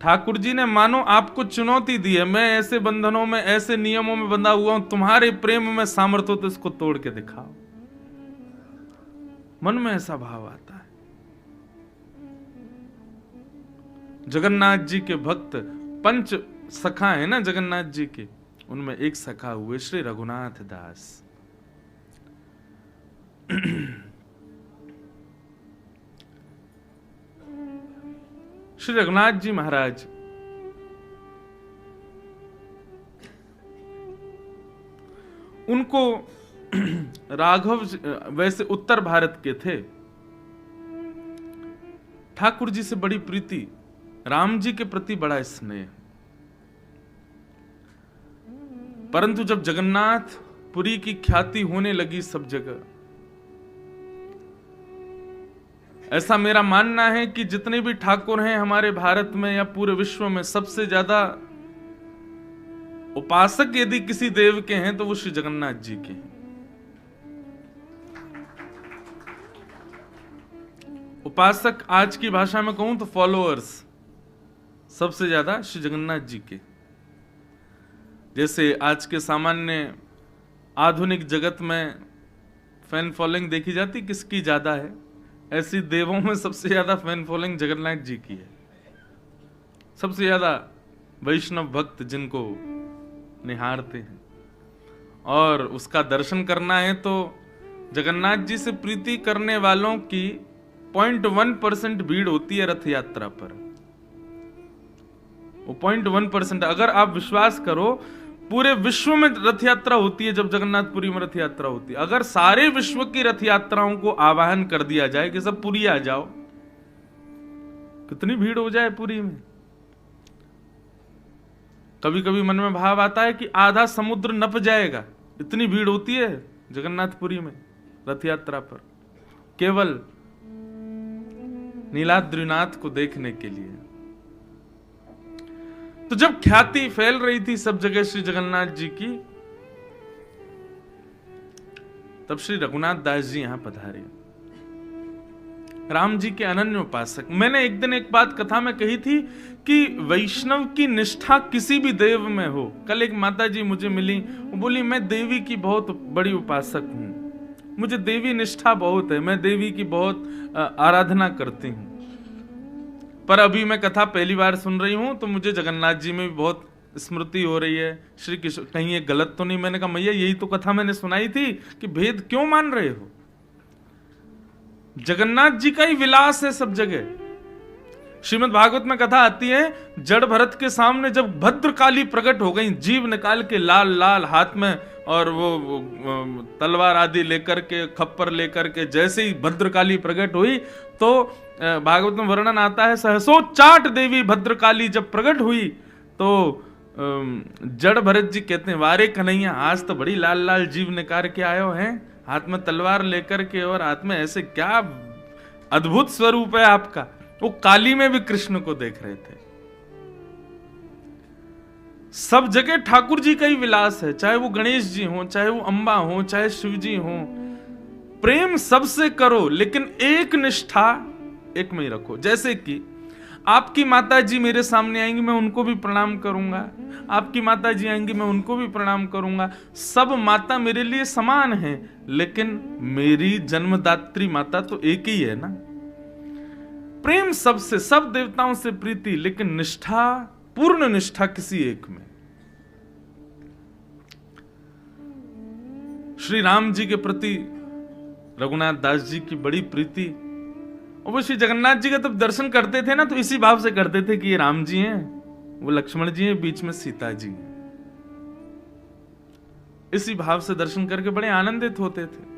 ठाकुर जी ने मानो आपको चुनौती दी है, मैं ऐसे बंधनों में, ऐसे नियमों में बंधा हुआ हूं, तुम्हारे प्रेम में सामर्थ्य हो तो इसको तोड़ के दिखाओ। मन में ऐसा भाव आता है। जगन्नाथ जी के भक्त पंच सखा है ना जगन्नाथ जी के, उनमें एक सखा हुए श्री रघुनाथ दास। श्री रघुनाथ जी महाराज उनको राघव वैसे उत्तर भारत के थे, ठाकुर जी से बड़ी प्रीति, राम जी के प्रति बड़ा स्नेह। परंतु जब जगन्नाथपुरी की ख्याति होने लगी सब जगह, ऐसा मेरा मानना है कि जितने भी ठाकुर हैं हमारे भारत में या पूरे विश्व में, सबसे ज्यादा उपासक यदि किसी देव के हैं तो वो श्री जगन्नाथ जी के हैं। उपासक आज की भाषा में कहूं तो फॉलोअर्स सबसे ज्यादा श्री जगन्नाथ जी के। जैसे आज के सामान्य आधुनिक जगत में फैन फॉलोइंग देखी जाती किसकी ज्यादा है, ऐसी देवों में सबसे ज्यादा फैन फॉलोइंग जगन्नाथ जी की है। सबसे ज्यादा वैष्णव भक्त जिनको निहारते हैं, और उसका दर्शन करना है तो जगन्नाथ जी से प्रीति करने वालों की 0.1% भीड़ होती है रथ यात्रा पर। वो 0.1%, अगर आप विश्वास करो पूरे विश्व में रथ यात्रा होती है, जब जगन्नाथपुरी में रथ यात्रा होती है, अगर सारे विश्व की रथ यात्राओं को आवाहन कर दिया जाए कि सब पुरी आ जाओ, कितनी भीड़ हो जाए पुरी में। कभी कभी मन में भाव आता है कि आधा समुद्र नप जाएगा, इतनी भीड़ होती है जगन्नाथपुरी में रथ यात्रा पर, केवल नीलाद्रिनाथ को देखने के लिए। तो जब ख्याति फैल रही थी सब जगह श्री जगन्नाथ जी की, तब श्री रघुनाथ दास जी यहां पधारे, राम जी के अनन्य उपासक। मैंने एक दिन एक बात कथा में कही थी कि वैष्णव की निष्ठा किसी भी देव में हो। कल एक माता जी मुझे मिली, वो बोली मैं देवी की बहुत बड़ी उपासक हूं, मुझे देवी निष्ठा बहुत है, मैं देवी की बहुत आराधना करती हूं, पर अभी मैं कथा पहली बार सुन रही हूं तो मुझे जगन्नाथ जी में भी बहुत स्मृति हो रही है। श्री कृष्ण, कहीं ये गलत तो नहीं? मैंने कहा मैया यही तो कथा मैंने सुनाई थी कि भेद क्यों मान रहे हो? जगन्नाथ जी का ही विलास है सब जगह। श्रीमद् भागवत में कथा आती है, जड़ भरत के सामने जब भद्रकाली प्रकट हो गई, जीव निकाल के लाल लाल हाथ में और वो तलवार आदि लेकर के, खप्पर लेकर के, जैसे ही भद्रकाली प्रकट हुई तो भागवत में वर्णन आता है, सहसो चाट देवी भद्रकाली जब प्रकट हुई तो जड़ भरत जी कहते हैं, वारे कन्हैया आज तो बड़ी लाल लाल जीव निकाल के आयो हैं, हाथ में तलवार लेकर के, और हाथ में ऐसे, क्या अद्भुत स्वरूप है आपका। वो काली में भी कृष्ण को देख रहे थे। सब जगह ठाकुर जी का ही विलास है, चाहे वो गणेश जी हो, चाहे वो अंबा हो, चाहे शिव जी हो। प्रेम सबसे करो लेकिन एक निष्ठा एक में ही रखो। जैसे कि आपकी माता जी मेरे सामने आएंगी, मैं उनको भी प्रणाम करूंगा, आपकी माता जी आएंगी, मैं उनको भी प्रणाम करूंगा। सब माता मेरे लिए समान है, लेकिन मेरी जन्मदात्री माता तो एक ही है ना। प्रेम सबसे, सब देवताओं से प्रीति, लेकिन निष्ठा, पूर्ण निष्ठा किसी एक में। श्री राम जी के प्रति रघुनाथ दास जी की बड़ी प्रीति, और वो श्री जगन्नाथ जी का तब दर्शन करते थे ना तो इसी भाव से करते थे कि ये राम जी हैं, वो लक्ष्मण जी हैं, बीच में सीता जी हैं। इसी भाव से दर्शन करके बड़े आनंदित होते थे।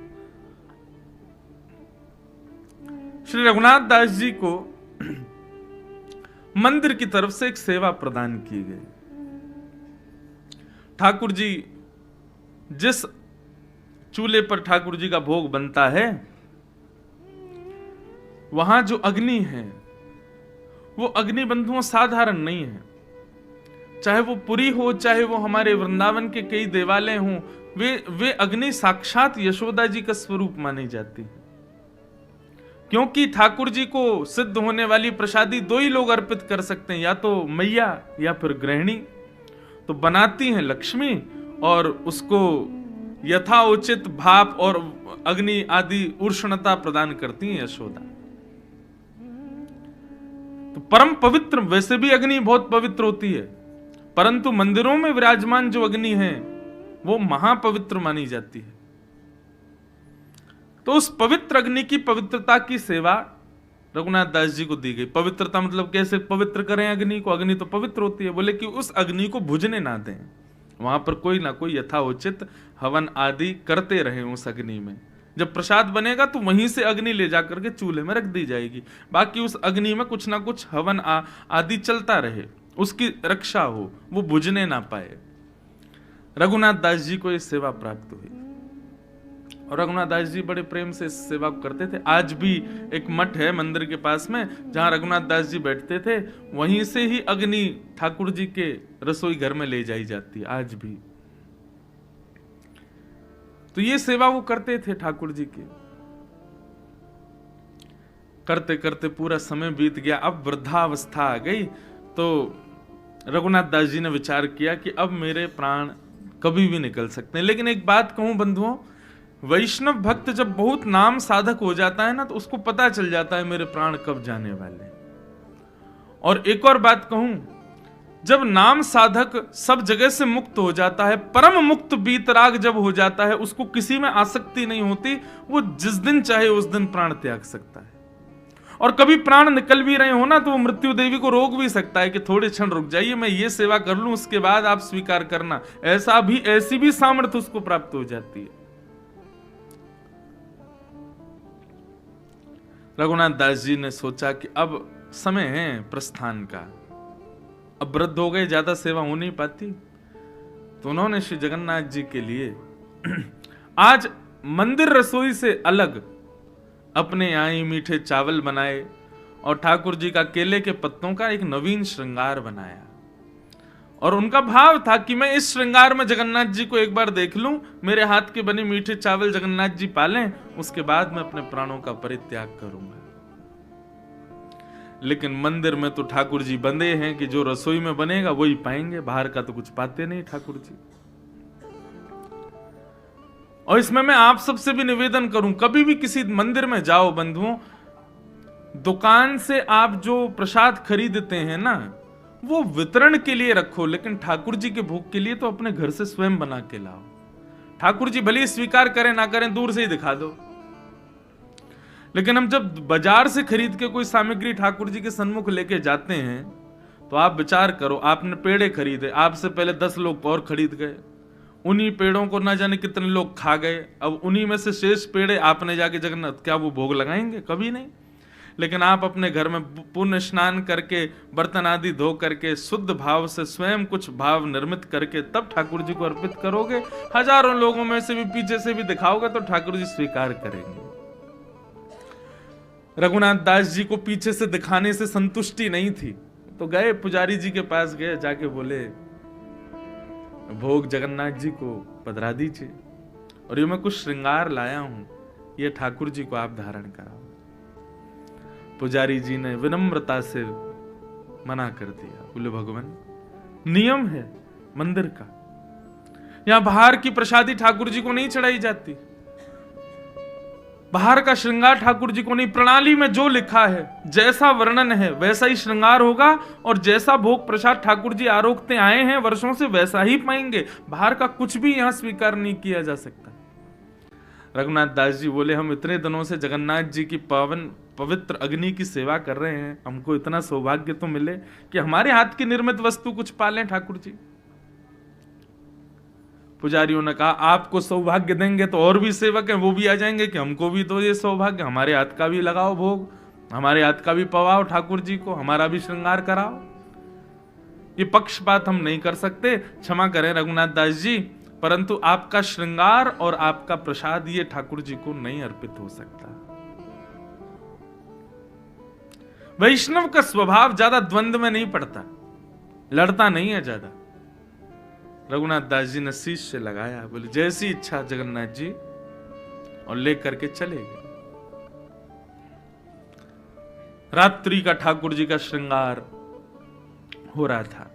श्री रघुनाथ दास जी को मंदिर की तरफ से एक सेवा प्रदान की गई। ठाकुर जी, जिस चूल्हे पर ठाकुर जी का भोग बनता है, वहां जो अग्नि है वो अग्नि बंधुओं साधारण नहीं है। चाहे वो पुरी हो, चाहे वो हमारे वृंदावन के कई देवालय हों, वे अग्नि साक्षात यशोदा जी का स्वरूप मानी जाती है। क्योंकि ठाकुर जी को सिद्ध होने वाली प्रसादी दो ही लोग अर्पित कर सकते हैं, या तो मैया या फिर गृहिणी। तो बनाती हैं लक्ष्मी और उसको यथाउचित भाप और अग्नि आदि उष्णता प्रदान करती हैं यशोदा। तो परम पवित्र, वैसे भी अग्नि बहुत पवित्र होती है, परंतु मंदिरों में विराजमान जो अग्नि है वो महापवित्र मानी जाती है। तो उस पवित्र अग्नि की पवित्रता की सेवा रघुनाथ दास जी को दी गई। पवित्रता मतलब कैसे पवित्र करें अग्नि को? अग्नि तो पवित्र होती है। बोले कि उस अग्नि को बुझने ना दें, वहां पर कोई ना कोई यथाउचित हवन आदि करते रहे उस अग्नि में। जब प्रसाद बनेगा तो वहीं से अग्नि ले जाकर के चूल्हे में रख दी जाएगी, बाकी उस अग्नि में कुछ ना कुछ हवन आदि चलता रहे, उसकी रक्षा हो, वो बुझने ना पाए। रघुनाथ दास जी को ये सेवा प्राप्त हुई और रघुनाथ दास जी बड़े प्रेम से इस सेवा को करते थे। आज भी एक मठ है मंदिर के पास में जहां रघुनाथ दास जी बैठते थे, वहीं से ही अग्नि ठाकुर जी के रसोई घर में ले जाई जाती है आज भी। तो ये सेवा वो करते थे ठाकुर जी की। करते करते पूरा समय बीत गया, अब वृद्धावस्था आ गई। तो रघुनाथ दास जी ने विचार किया कि अब मेरे प्राण कभी भी निकल सकते हैं। लेकिन एक बात कहूं बंधुओं, वैष्णव भक्त जब बहुत नाम साधक हो जाता है ना, तो उसको पता चल जाता है मेरे प्राण कब जाने वाले। और एक और बात कहूं, जब नाम साधक सब जगह से मुक्त हो जाता है, परम मुक्त बीतराग जब हो जाता है, उसको किसी में आसक्ति नहीं होती, वो जिस दिन चाहे उस दिन प्राण त्याग सकता है। और कभी प्राण निकल भी रहे हो ना, तो वो मृत्यु देवी को रोक भी सकता है कि थोड़े क्षण रुक जाइए, मैं ये सेवा कर लूं, उसके बाद आप स्वीकार करना। ऐसी भी सामर्थ्य उसको प्राप्त हो जाती है। रघुनाथ दास जी ने सोचा कि अब समय है प्रस्थान का, अब वृद्ध हो गए, ज्यादा सेवा हो नहीं पाती। तो उन्होंने श्री जगन्नाथ जी के लिए आज मंदिर रसोई से अलग अपने यहाँ ही मीठे चावल बनाए और ठाकुर जी का केले के पत्तों का एक नवीन श्रृंगार बनाया। और उनका भाव था कि मैं इस श्रृंगार में जगन्नाथ जी को एक बार देख लूं, मेरे हाथ के बने मीठे चावल जगन्नाथ जी पालें, उसके बाद मैं अपने प्राणों का परित्याग करूंगा। लेकिन मंदिर में तो ठाकुर जी बंधे हैं कि जो रसोई में बनेगा वही पाएंगे, बाहर का तो कुछ पाते नहीं ठाकुर जी। और इसमें मैं आप सबसे भी निवेदन करूं, कभी भी किसी मंदिर में जाओ बंधुओं, दुकान से आप जो प्रसाद खरीदते हैं ना, वो वितरण के लिए रखो, लेकिन ठाकुर जी के भोग के लिए तो अपने घर से स्वयं बना के लाओ। ठाकुर जी भले स्वीकार करें ना करें, दूर से ही दिखा दो। लेकिन हम जब बाजार से खरीद के कोई सामग्री ठाकुर जी के सन्मुख लेके जाते हैं, तो आप विचार करो, आपने पेड़े खरीदे, आपसे पहले 10 लोग और खरीद गए, उन्हीं पेड़ों को ना जाने कितने लोग खा गए, अब उन्हीं में से शेष पेड़े आपने जाके जगन्नाथ, क्या वो भोग लगाएंगे? कभी नहीं। लेकिन आप अपने घर में पुण्य स्नान करके, बर्तन आदि धो करके, शुद्ध भाव से स्वयं कुछ भाव निर्मित करके तब ठाकुर जी को अर्पित करोगे, हजारों लोगों में से भी पीछे से भी दिखाओगे तो ठाकुर जी स्वीकार करेंगे। रघुनाथ दास जी को पीछे से दिखाने से संतुष्टि नहीं थी, तो गए पुजारी जी के पास, गए, जाके बोले भोग जगन्नाथ जी को पधरा दीजिए, और ये मैं कुछ श्रृंगार लाया हूं, ये ठाकुर जी को आप धारण कराओ। पुजारी जी ने विनम्रता से मना कर दिया, बोले भगवान नियम है मंदिर का, यहां बाहर की प्रसादी ठाकुर जी को नहीं चढ़ाई जाती, बाहर का श्रृंगार ठाकुर जी को नहीं। प्रणाली में जो लिखा है, जैसा वर्णन है वैसा ही श्रृंगार होगा, और जैसा भोग प्रसाद ठाकुर जी आरोगते आए हैं वर्षों से वैसा ही पाएंगे। बाहर का कुछ भी यहां स्वीकार नहीं किया जा सकता। रघुनाथ दास जी बोले हम इतने दिनों से जगन्नाथ जी की पावन पवित्र अग्नि की सेवा कर रहे हैं, हमको इतना सौभाग्य तो मिले कि हमारे हाथ की निर्मित वस्तु कुछ पालें ठाकुर जी। पुजारियों ने कहा आपको सौभाग्य देंगे तो और भी सेवक हैं, वो भी आ जाएंगे कि हमको भी तो ये सौभाग्य, हमारे हाथ का भी लगाओ भोग, हमारे हाथ का भी पवाओ ठाकुर जी को, हमारा भी श्रृंगार कराओ। ये पक्षपात हम नहीं कर सकते, क्षमा करें रघुनाथ दास जी, परंतु आपका श्रृंगार और आपका प्रसाद ये ठाकुर जी को नहीं अर्पित हो सकता। वैष्णव का स्वभाव ज्यादा द्वंद्व में नहीं पड़ता, लड़ता नहीं है ज्यादा। रघुनाथ दास जी ने शीश से लगाया, बोले जैसी इच्छा जगन्नाथ जी, और लेकर के चले गए। रात्रि का ठाकुर जी का श्रृंगार हो रहा था।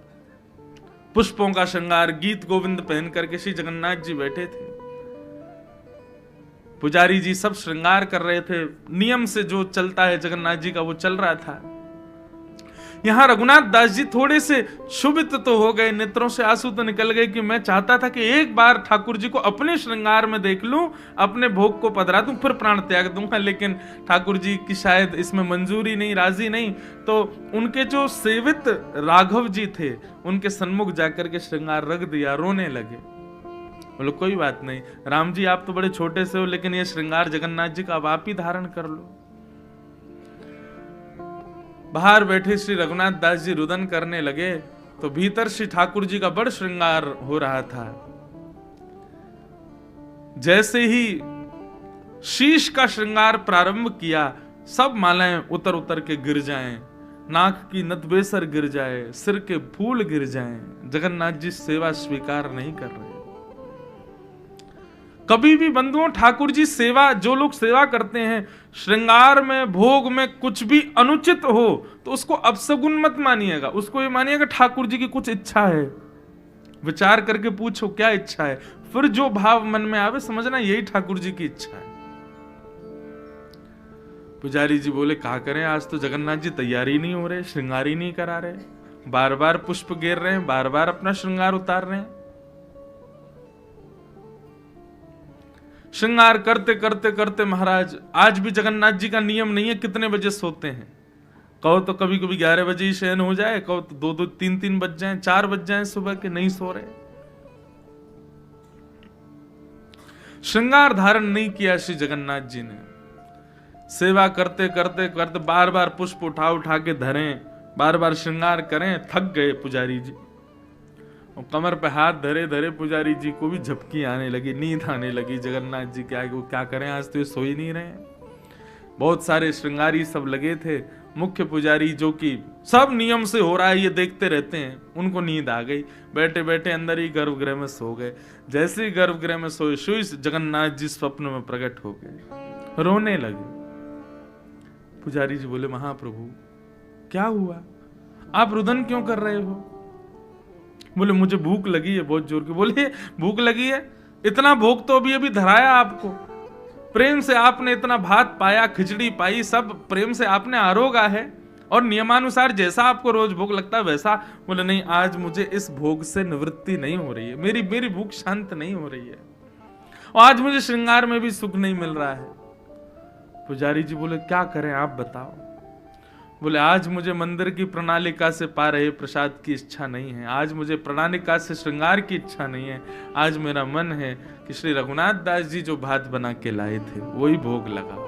पुष्पों का श्रृंगार, गीत गोविंद पहन करके श्री जगन्नाथ जी बैठे थे। पुजारी जी सब श्रृंगार कर रहे थे। नियम से जो चलता है जगन्नाथ जी का वो चल रहा था। यहां रघुनाथ दास जी थोड़े से क्षुभित तो हो गए, नेत्रों से आंसू तो निकल गए कि मैं चाहता था कि एक बार ठाकुर जी को अपने श्रृंगार में देख लूं, अपने भोग को पधरा दूं, फिर प्राण त्याग दूंगा। लेकिन ठाकुर जी की शायद इसमें मंजूरी नहीं, राजी नहीं। तो उनके जो सेवित राघव जी थे, उनके सन्मुख जाकर के श्रृंगार रख दिया, रोने लगे। बोलो कोई बात नहीं राम जी, आप तो बड़े छोटे से हो, लेकिन ये श्रृंगार जगन्नाथ जी का अब आप ही धारण कर लो। बाहर बैठे श्री रघुनाथ दास जी रुदन करने लगे, तो भीतर श्री ठाकुर जी का बड़ श्रृंगार हो रहा था। जैसे ही शीश का श्रृंगार प्रारंभ किया, सब मालाएं उतर उतर के गिर जाएं, नाक की नतबेसर गिर जाए, सिर के फूल गिर जाएं। जगन्नाथ जी सेवा स्वीकार नहीं कर रहे। कभी भी बंधुओं ठाकुर जी सेवा, जो लोग सेवा करते हैं, श्रृंगार में, भोग में कुछ भी अनुचित हो तो उसको अपशगुन मत मानिएगा। उसको ये मानिएगा ठाकुर जी की कुछ इच्छा है। विचार करके पूछो क्या इच्छा है, फिर जो भाव मन में आवे समझना यही ठाकुर जी की इच्छा है। पुजारी जी बोले क्या करें, आज तो जगन्नाथ जी तैयारी नहीं हो रहे, श्रृंगार ही नहीं करा रहे, बार बार पुष्प गिर रहे हैं, बार बार अपना श्रृंगार उतार रहे हैं। श्रृंगार करते करते करते महाराज, आज भी जगन्नाथ जी का नियम नहीं है कितने बजे सोते हैं। कहो तो कभी कभी 11 बजे ही शयन हो जाए, कहो तो 2-2, 3-3 बज जाए, 4 बज जाए सुबह के, नहीं सो रहे। श्रृंगार धारण नहीं किया श्री जगन्नाथ जी ने। सेवा करते करते करते बार बार पुष्प उठा उठा के धरें, बार बार श्रृंगार करें, थक गए पुजारी जी। और कमर पे हाथ धरे धरे पुजारी जी को भी झपकी आने लगी, नींद आने लगी। जगन्नाथ जी क्या करें, आज तो ये सो ही नहीं रहे। बहुत सारे श्रृंगारी सब लगे थे। मुख्य पुजारी जो कि सब नियम से हो रहा है ये देखते रहते हैं, उनको नींद आ गई। बैठे बैठे अंदर ही गर्भगृह में सो गए। जैसे ही गर्भगृह में सोए, सोई जगन्नाथ जी स्वप्न में प्रकट हो गए, रोने लगे। पुजारी जी बोले महाप्रभु क्या हुआ, आप रुदन क्यों कर रहे हो? बोले मुझे भूख लगी है बहुत जोर की। बोले भूख लगी है, इतना भोग तो अभी अभी धराया आपको, प्रेम से आपने इतना भात पाया, खिचड़ी पाई, सब प्रेम से आपने आरोगा है, और नियमानुसार जैसा आपको रोज भोग लगता है वैसा। बोले नहीं, आज मुझे इस भोग से निवृत्ति नहीं हो रही है, मेरी भूख शांत नहीं हो रही है, और आज मुझे श्रृंगार में भी सुख नहीं मिल रहा है। पुजारी जी बोले क्या करें आप बताओ। बोले आज मुझे मंदिर की प्रणालिका से पा रहे प्रसाद की इच्छा नहीं है, आज मुझे प्रणालिका से श्रृंगार की इच्छा नहीं है। आज मेरा मन है कि श्री रघुनाथ दास जी जो भात बना के लाए थे वही भोग लगाओ,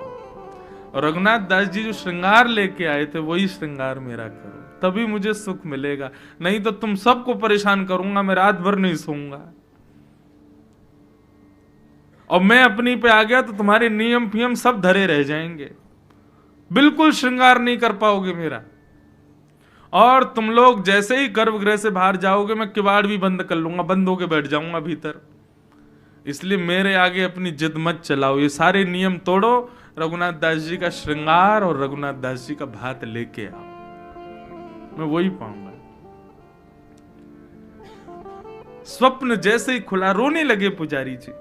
और रघुनाथ दास जी जो श्रृंगार लेके आए थे वही श्रृंगार मेरा करो, तभी मुझे सुख मिलेगा। नहीं तो तुम सबको परेशान करूंगा, मैं रात भर नहीं सोऊंगा, और मैं अपनी पे आ गया तो तुम्हारे नियम फियम सब धरे रह जाएंगे, बिल्कुल श्रृंगार नहीं कर पाओगे मेरा। और तुम लोग जैसे ही गर्भगृह से बाहर जाओगे मैं किवाड़ भी बंद कर लूंगा, बंद होके बैठ जाऊंगा भीतर। इसलिए मेरे आगे अपनी जिद मत चलाओ, ये सारे नियम तोड़ो, रघुनाथ दास जी का श्रृंगार और रघुनाथ दास जी का भात लेके आओ, मैं वही पाऊंगा। स्वप्न जैसे ही खुला रोने लगे पुजारी जी,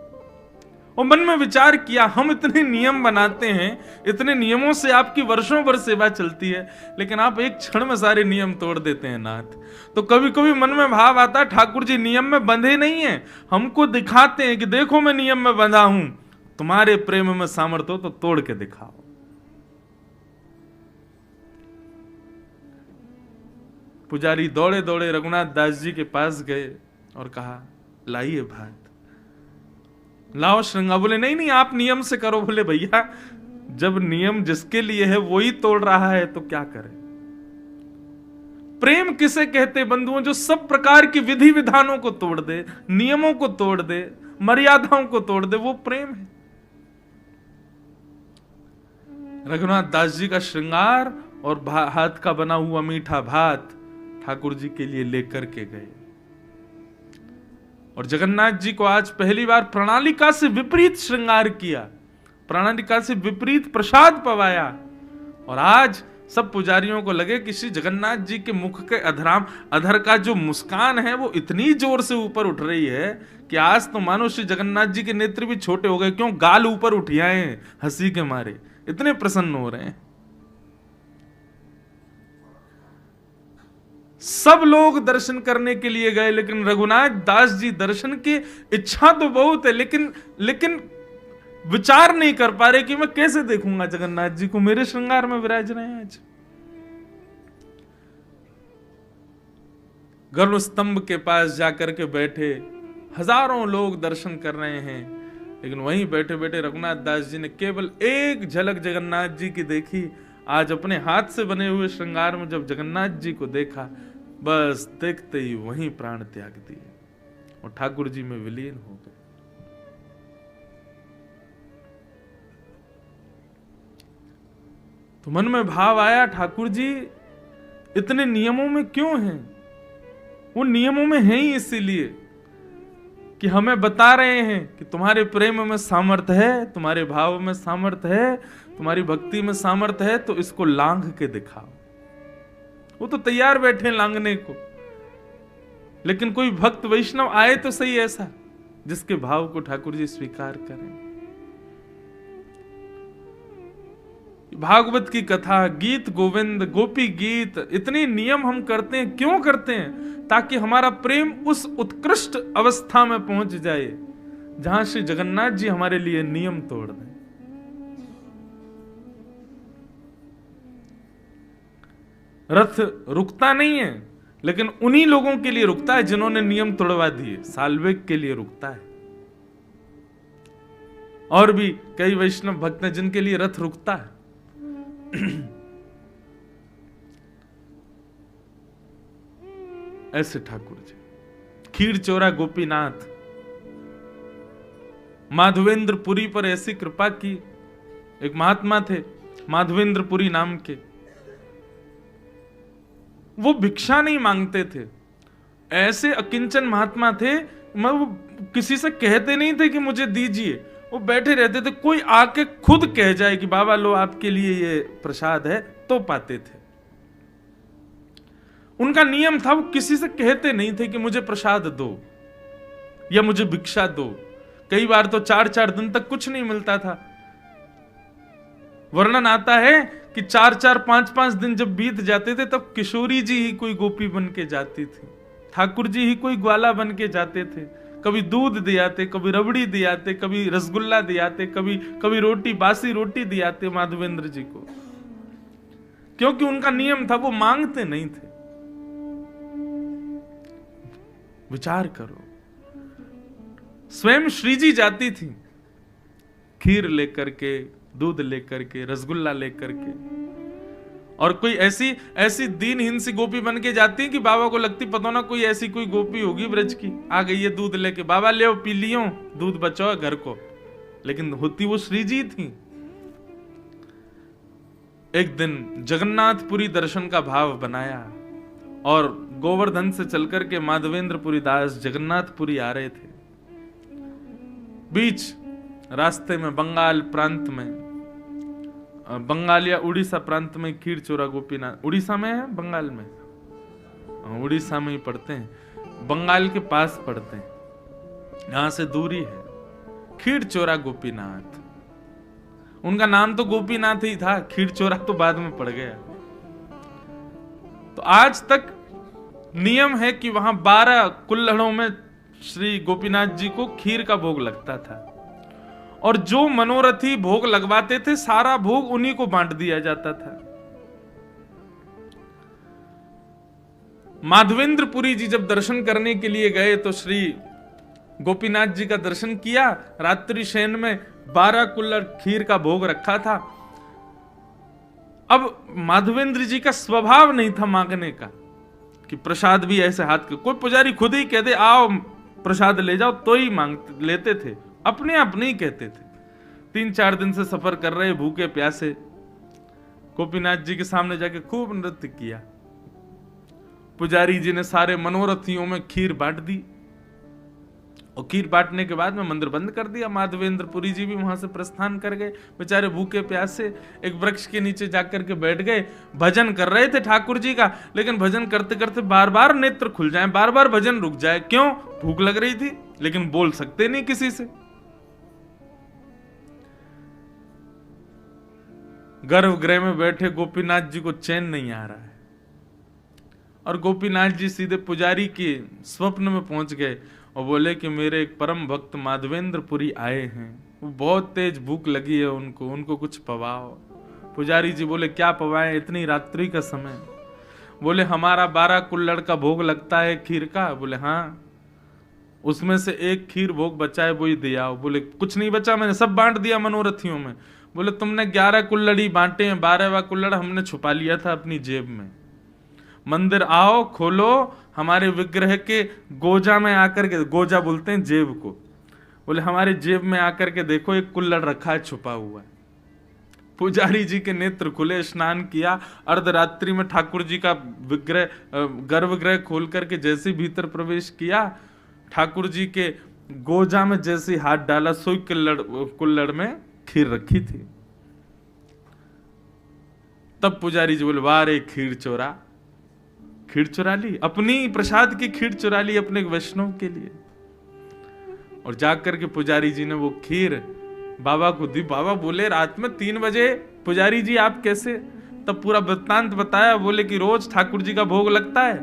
और मन में विचार किया हम इतने नियम बनाते हैं, इतने नियमों से आपकी वर्षों भर सेवा चलती है, लेकिन आप एक क्षण में सारे नियम तोड़ देते हैं नाथ। तो कभी कभी मन में भाव आता है ठाकुर जी नियम में बंधे नहीं है, हमको दिखाते हैं कि देखो मैं नियम में बंधा हूं, तुम्हारे प्रेम में सामर्थ्य हो तो तोड़ के दिखाओ। पुजारी दौड़े दौड़े रघुनाथ दास जी के पास गए और कहा लाइए भात, लाओ श्रृंगार। बोले नहीं नहीं आप नियम से करो। बोले भैया जब नियम जिसके लिए है वही तोड़ रहा है तो क्या करें। प्रेम किसे कहते बंधुओं, जो सब प्रकार की विधि विधानों को तोड़ दे, नियमों को तोड़ दे, मर्यादाओं को तोड़ दे, वो प्रेम है। रघुनाथ दास जी का श्रृंगार और हाथ का बना हुआ मीठा भात ठाकुर जी के लिए लेकर के गए, और जगन्नाथ जी को आज पहली बार प्रणालिका से विपरीत श्रृंगार किया, प्रणालिका से विपरीत प्रसाद पवाया, और आज सब पुजारियों को लगे कि श्री जगन्नाथ जी के मुख के अधर का जो मुस्कान है वो इतनी जोर से ऊपर उठ रही है कि आज तो मानो श्री जगन्नाथ जी के नेत्र भी छोटे हो गए। क्यों? गाल ऊपर उठियाए हैं हंसी के मारे, इतने प्रसन्न हो रहे हैं। सब लोग दर्शन करने के लिए गए, लेकिन रघुनाथ दास जी दर्शन की इच्छा तो बहुत है, लेकिन विचार नहीं कर पा रहे कि मैं कैसे देखूंगा जगन्नाथ जी को, मेरे श्रृंगार में विराज रहे हैं। आज गरुड़ स्तंभ के पास जाकर के बैठे, हजारों लोग दर्शन कर रहे हैं, लेकिन वहीं बैठे बैठे रघुनाथ दास जी ने केवल एक झलक जगन्नाथ जी की देखी। आज अपने हाथ से बने हुए श्रृंगार में जब जगन्नाथ जी को देखा, बस देखते ही वहीं प्राण त्याग दिए और ठाकुर जी में विलीन हो गए। तो मन में भाव आया, ठाकुर जी इतने नियमों में क्यों हैं? वो नियमों में है ही इसीलिए कि हमें बता रहे हैं कि तुम्हारे प्रेम में सामर्थ्य है, तुम्हारे भाव में सामर्थ्य है, तुम्हारी भक्ति में सामर्थ्य है, तो इसको लांघ के दिखाओ। वो तो तैयार बैठे लांघने को, लेकिन कोई भक्त वैष्णव आए तो सही ऐसा जिसके भाव को ठाकुर जी स्वीकार करें। भागवत की कथा, गीत गोविंद, गोपी गीत, इतने नियम हम करते हैं, क्यों करते हैं? ताकि हमारा प्रेम उस उत्कृष्ट अवस्था में पहुंच जाए जहां श्री जगन्नाथ जी हमारे लिए नियम तोड़ दें। रथ रुकता नहीं है, लेकिन उन्हीं लोगों के लिए रुकता है जिन्होंने नियम तोड़वा दिए। साल्वेग के लिए रुकता है। और भी कई वैष्णव भक्त हैं जिनके लिए रथ रुकता है। ऐसे ठाकुर जी, खीर चोरा गोपीनाथ, माधवेंद्रपुरी पर ऐसी कृपा की। एक महात्मा थे माधवेंद्रपुरी नाम के, वो भिक्षा नहीं मांगते थे, ऐसे अकिंचन महात्मा थे। वो किसी से कहते नहीं थे कि मुझे दीजिए, वो बैठे रहते थे, कोई आके खुद कह जाए कि बाबा लो आपके लिए ये प्रसाद है, तो पाते थे। उनका नियम था, वो किसी से कहते नहीं थे कि मुझे प्रसाद दो या मुझे भिक्षा दो। कई बार तो 4-4 दिन तक कुछ नहीं मिलता था। वर्णन आता है कि 4-4, 5-5 दिन जब बीत जाते थे, तब किशोरी जी ही कोई गोपी बन के जाती थी, ठाकुर जी ही कोई ग्वाला बन के जाते थे। कभी दूध दियाते, कभी रबड़ी दियाते, कभी रसगुल्ला दियाते, कभी रोटी, बासी रोटी दियाते माधवेंद्र जी को, क्योंकि उनका नियम था, वो मांगते नहीं थे। विचार करो, स्वयं श्री जी जाती थी खीर लेकर के, दूध लेकर के, रसगुल्ला लेकर के, और कोई ऐसी दीनहीन सी गोपी बन के जाती है कि बाबा को लगती पता ना कोई ऐसी कोई गोपी होगी ब्रज की, आ गई है दूध लेके, बाबा ले पी लियो, दूध बचाओ घर को, लेकिन होती वो श्री जी थी। एक दिन जगन्नाथपुरी दर्शन का भाव बनाया और गोवर्धन से चलकर के माधवेंद्रपुरी दास जगन्नाथपुरी आ रहे थे। बीच रास्ते में बंगाल प्रांत में, बंगाल या उड़ीसा प्रांत में खीर चोरा गोपीनाथ, उड़ीसा में है, बंगाल में, उड़ीसा में ही पड़ते हैं, बंगाल के पास पड़ते हैं, यहां से दूरी है। खीर चोरा गोपीनाथ, उनका नाम तो गोपीनाथ ही था, खीर चोरा तो बाद में पड़ गया। तो आज तक नियम है कि वहां 12 कुल्हड़ों में श्री गोपीनाथ जी को खीर का भोग लगता था, और जो मनोरथी भोग लगवाते थे, सारा भोग उन्हीं को बांट दिया जाता था। माधवेंद्रपुरी जी जब दर्शन करने के लिए गए तो श्री गोपीनाथ जी का दर्शन किया। रात्रि शयन में 12 कुल्हड़ खीर का भोग रखा था। अब माधवेंद्र जी का स्वभाव नहीं था मांगने का कि प्रसाद भी ऐसे हाथ के, कोई पुजारी खुद ही कह दे आओ प्रसाद ले जाओ तो ही मांगते लेते थे, अपने आप नहीं कहते थे। 3-4 दिन से सफर कर रहे भूखे प्यासे, गोपीनाथ जी के सामने जाके खूब नृत्य किया। पुजारी जी ने सारे मनोरथियों में खीर बांट दी और खीर बांटने के बाद में मंदिर बंद कर दिया। माधवेंद्र पुरी जी भी वहां से प्रस्थान कर गए, बेचारे भूखे प्यासे एक वृक्ष के नीचे जाकर के बैठ गए। भजन कर रहे थे ठाकुर जी का, लेकिन भजन करते करते बार बार नेत्र खुल जाए, बार बार भजन रुक जाए। क्यों? भूख लग रही थी, लेकिन बोल सकते नहीं किसी से। गर्भगृह में बैठे गोपीनाथ जी को चैन नहीं आ रहा है, और गोपीनाथ जी सीधे पुजारी के स्वप्न में पहुंच गए और बोले कि मेरे एक परम भक्त माधवेंद्र पुरी आए हैं, वो बहुत तेज भूख लगी है उनको कुछ पवाओ। पुजारी जी बोले क्या पवाएं, इतनी रात्रि का समय? बोले हमारा 12 कुल्हड़ का भोग लगता है खीर का। बोले हाँ, उसमें से एक खीर भोग बचा है, वही दिया आओ। बोले कुछ नहीं बचा, मैंने सब बांट दिया मनोरथियों में। बोले तुमने 11 कुल्हड़ी बांटे हैं, 12वां कुल्हड़ हमने छुपा लिया था अपनी जेब में। मंदिर आओ, खोलो, हमारे विग्रह के गोजा में आकर के, गोजा बोलते हैं जेब को, बोले हमारे जेब में आकर के देखो एक कुल्हड़ रखा है छुपा हुआ है। पुजारी जी के नेत्र खुले, स्नान किया, अर्धरात्रि में ठाकुर जी का विग्रह गर्भगृह खोल करके जैसे भीतर प्रवेश किया, ठाकुर जी के गोजा में जैसे हाथ डाला, सोई कुल्हड़ में खीर रखी थी। तब पुजारी जी बोले वाह रे खीर चोरा, खीर चुरा ली, अपनी प्रसाद की खीर चुरा ली अपने वैष्णव के लिए। और जाकर के पुजारी जी ने वो खीर बाबा को दी। बाबा बोले रात में 3 बजे पुजारी जी आप कैसे? तब पूरा वृत्तांत बताया। बोले कि रोज ठाकुर जी का भोग लगता है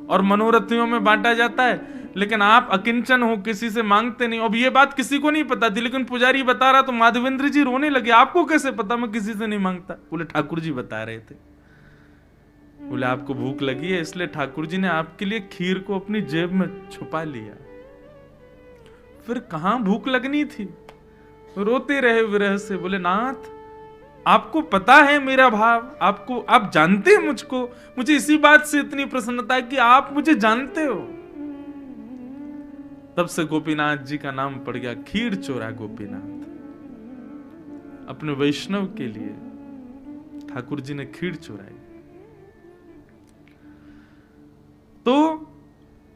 और मनोरथियों में बांटा जाता है, लेकिन आप अकिंचन हो, किसी से मांगते नहीं। अब ये बात किसी को नहीं पता थी, लेकिन पुजारी बता रहा तो माधवेंद्र जी रोने लगे, आपको कैसे पता मैं किसी से नहीं मांगता? बोले ठाकुर जी बता रहे थे। बोले आपको भूख लगी है इसलिए ठाकुर जी ने आपके लिए खीर को अपनी जेब में छुपा लिया। फिर कहां भूख लगनी थी? रोते रहे विरह से। बोले नाथ आपको पता है मेरा भाव, आपको, आप जानते हैं मुझको, मुझे इसी बात से इतनी प्रसन्नता है कि आप मुझे जानते हो। तब से गोपीनाथ जी का नाम पड़ गया खीर चोरा गोपीनाथ। अपने वैष्णव के लिए ठाकुर जी ने खीर चोराई। तो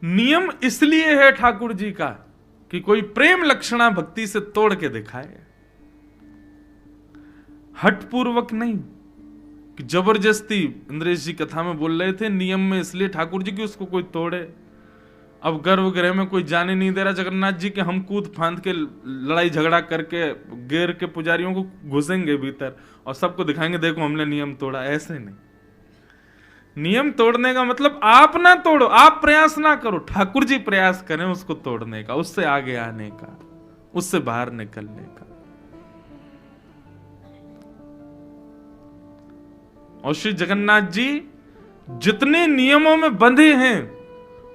नियम इसलिए है ठाकुर जी का कि कोई प्रेम लक्षणा भक्ति से तोड़ के दिखाए, हठपूर्वक नहीं कि जबरदस्ती। इंद्रेश जी कथा में बोल रहे थे नियम में इसलिए ठाकुर जी की उसको कोई तोड़े। अब गर्भगृह में कोई जाने नहीं दे रहा जगन्नाथ जी के, हम कूद फांद के लड़ाई झगड़ा करके गेर के पुजारियों को घुसेंगे भीतर और सबको दिखाएंगे देखो हमने नियम तोड़ा। ऐसे नहीं। नियम तोड़ने का मतलब आप ना तोड़ो, आप प्रयास ना करो, ठाकुर जी प्रयास करें उसको तोड़ने का, उससे आगे आने का, उससे बाहर निकलने का। और श्री जगन्नाथ जी जितने नियमों में बंधे हैं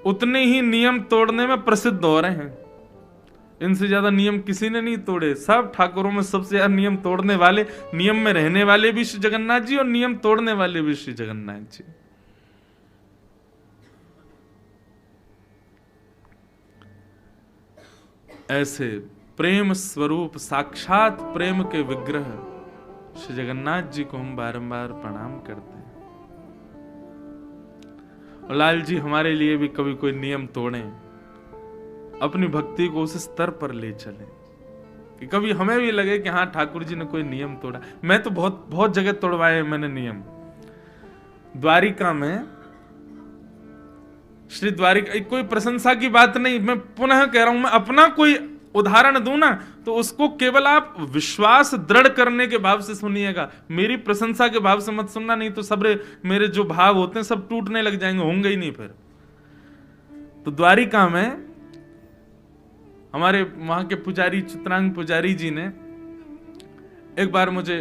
उतने ही नियम तोड़ने में प्रसिद्ध हो रहे हैं। इनसे ज्यादा नियम किसी ने नहीं तोड़े। सब ठाकुरों में सबसे ज्यादा नियम तोड़ने वाले, नियम में रहने वाले भी श्री जगन्नाथ जी और नियम तोड़ने वाले भी श्री जगन्नाथ जी। ऐसे प्रेम स्वरूप साक्षात प्रेम के विग्रह श्री जगन्नाथ जी को हम बारंबार प्रणाम करते हैं। और लाल जी हमारे लिए भी कभी कोई नियम तोड़े, अपनी भक्ति को उस स्तर पर ले चले कि कभी हमें भी लगे कि हाँ ठाकुर जी ने कोई नियम तोड़ा। मैं तो बहुत बहुत जगह तोड़वाए मैंने नियम। द्वारिका में श्री द्वारिका, कोई प्रशंसा की बात नहीं, मैं पुनः कह रहा हूं, मैं अपना कोई उदाहरण दूं ना तो उसको केवल आप विश्वास दृढ़ करने के भाव से सुनिएगा, मेरी प्रशंसा के भाव से मत सुनना, नहीं तो सब मेरे जो भाव होते हैं सब टूटने लग जाएंगे, होंगे ही नहीं फिर। तो द्वारिका में हमारे वहां के पुजारी चित्रांग पुजारी जी ने एक बार मुझे,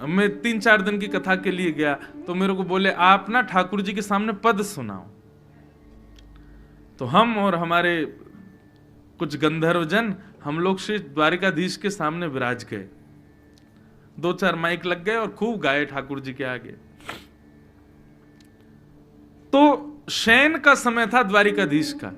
मैं 3-4 दिन की कथा के लिए गया तो मेरे को बोले आप ना ठाकुर जी के सामने पद सुनाओ। तो हम और हमारे कुछ गंधर्वजन हम लोग श्री द्वारिकाधीश के सामने विराज गए। 2-4 माइक लग गए और खूब गाए ठाकुर जी के आगे। तो शयन का समय था द्वारिकाधीश का,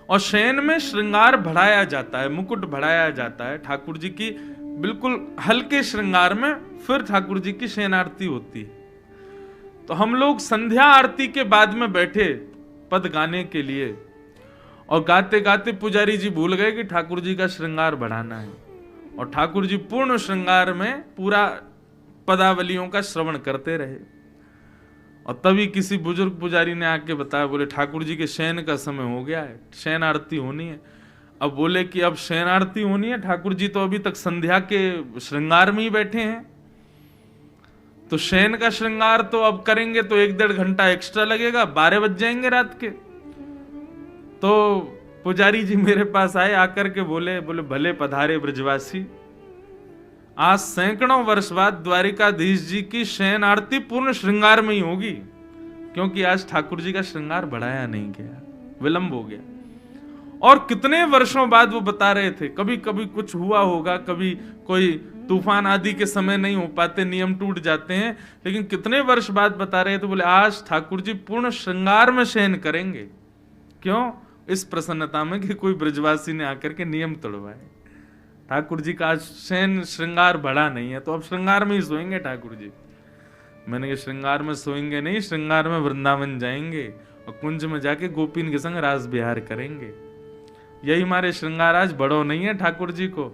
और शयन में श्रृंगार बढ़ाया जाता है, मुकुट बढ़ाया जाता है ठाकुर जी की, बिल्कुल हल्के श्रृंगार में फिर ठाकुर जी की शयन आरती होती है। तो हम लोग संध्या आरती के बाद में बैठे पद गाने के लिए, और गाते गाते पुजारी जी भूल गए कि ठाकुर जी का श्रृंगार बढ़ाना है, और ठाकुर जी पूर्ण श्रृंगार में पूरा पदावलियों का श्रवण करते रहे। और तभी किसी बुजुर्ग पुजारी ने आके बताया, बोले ठाकुर जी के शयन का समय हो गया है, शयन आरती होनी है। अब बोले कि अब शयन आरती होनी है, ठाकुर जी तो अभी तक संध्या के श्रृंगार में ही बैठे हैं, तो शयन का श्रृंगार तो अब करेंगे तो 1-1.5 घंटा एक्स्ट्रा लगेगा, 12 बज जाएंगे रात के। तो पुजारी जी मेरे पास आए, आकर के बोले भले पधारे ब्रजवासी, आज सैकड़ों वर्ष बाद द्वारिकाधीश जी की शयन आरती पूर्ण श्रृंगार में ही होगी, क्योंकि आज ठाकुर जी का श्रृंगार बढ़ाया नहीं गया, विलंब हो गया। और कितने वर्षों बाद वो बता रहे थे, कभी कभी कुछ हुआ होगा, कभी कोई तूफान आदि के समय नहीं हो पाते, नियम टूट जाते हैं, लेकिन कितने वर्ष बाद बता रहे थे, बोले आज ठाकुर जी पूर्ण श्रृंगार में शयन करेंगे। क्यों? इस प्रसन्नता में कि कोई ब्रजवासी ने आकर के नियम तोड़वाए। ठाकुर जी का आज शयन श्रृंगार बढ़ा नहीं है, तो अब श्रृंगार में ही सोएंगे ठाकुर जी। मैंने कहा श्रृंगार में सोएंगे नहीं, श्रृंगार में वृंदावन जाएंगे और कुंज में जाके गोपीन के संग रास विहार करेंगे। यही हमारे श्रृंगार आज बड़ो नहीं है ठाकुर जी को,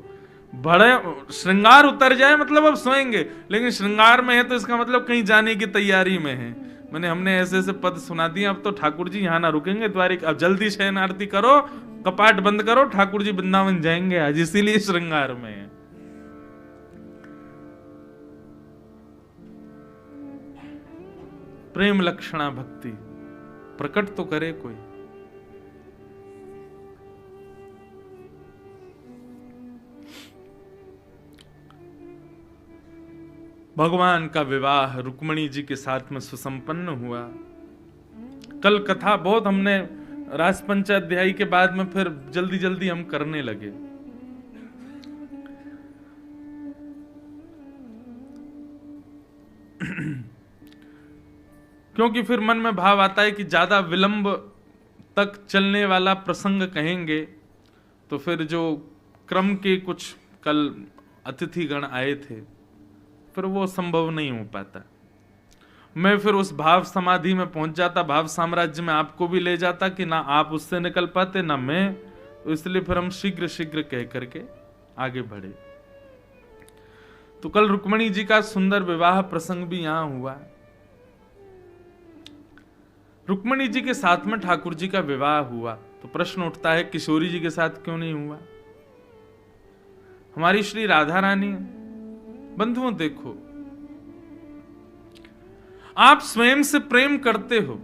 बड़े श्रृंगार उतर जाए मतलब अब सोएंगे, लेकिन श्रृंगार में है तो इसका मतलब कहीं जाने की तैयारी में है। मैंने हमने ऐसे ऐसे पद सुना दिए, अब तो ठाकुर जी यहाँ ना रुकेंगे द्वारिका, अब जल्दी शयन आरती करो, कपाट बंद करो, ठाकुर जी वृंदावन जाएंगे आज, इसीलिए श्रृंगार में है। प्रेम लक्षणा भक्ति प्रकट तो करे कोई। भगवान का विवाह रुक्मिणी जी के साथ में सुसंपन्न हुआ। कल कथा बहुत हमने रास पंचाध्यायी के बाद में फिर जल्दी जल्दी हम करने लगे। क्योंकि फिर मन में भाव आता है कि ज्यादा विलंब तक चलने वाला प्रसंग कहेंगे तो फिर जो क्रम के कुछ कल अतिथिगण आए थे फिर वो संभव नहीं हो पाता। मैं फिर उस भाव समाधि में पहुंच जाता, भाव साम्राज्य में आपको भी ले जाता कि ना आप उससे निकल पाते ना मैं, तो इसलिए फिर हम शीघ्र शीघ्र कह करके आगे बढ़े। तो कल रुक्मिणी जी का सुंदर विवाह प्रसंग भी यहां हुआ। रुक्मिणी जी के साथ में ठाकुर जी का विवाह हुआ, तो प्रश्न उठता है किशोरी जी के साथ क्यों नहीं हुआ? हमारी श्री राधा रानी, बंधुओं देखो, आप स्वयं से प्रेम करते हो,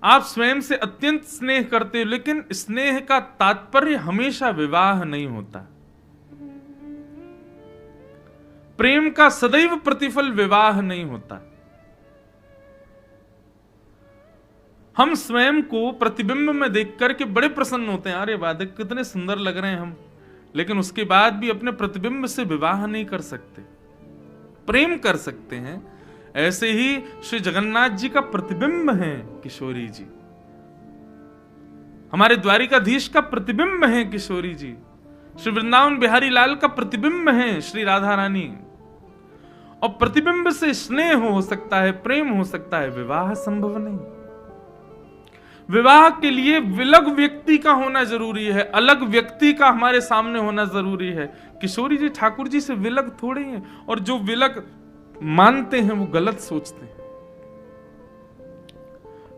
आप स्वयं से अत्यंत स्नेह करते हो, लेकिन स्नेह का तात्पर्य हमेशा विवाह नहीं होता। प्रेम का सदैव प्रतिफल विवाह नहीं होता। हम स्वयं को प्रतिबिंब में देख करके बड़े प्रसन्न होते हैं, अरे वाह कितने सुंदर लग रहे हैं हम, लेकिन उसके बाद भी अपने प्रतिबिंब से विवाह नहीं कर सकते, प्रेम कर सकते हैं। ऐसे ही श्री जगन्नाथ जी का प्रतिबिंब है किशोरी जी, हमारे द्वारिकाधीश का प्रतिबिंब है किशोरी जी, श्री वृंदावन बिहारी लाल का प्रतिबिंब है श्री राधा रानी। और प्रतिबिंब से स्नेह हो सकता है, प्रेम हो सकता है, विवाह संभव नहीं। विवाह के लिए विलग व्यक्ति का होना जरूरी है, अलग व्यक्ति का हमारे सामने होना जरूरी है। किशोरी जी ठाकुर जी से विलग थोड़े हैं, और जो विलग मानते हैं वो गलत सोचते हैं।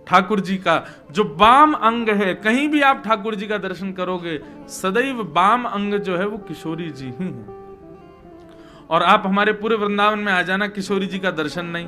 ठाकुर जी का जो वाम अंग है, कहीं भी आप ठाकुर जी का दर्शन करोगे सदैव वाम अंग जो है वो किशोरी जी ही है। और आप हमारे पूरे वृंदावन में आ जाना, किशोरी जी का दर्शन नहीं,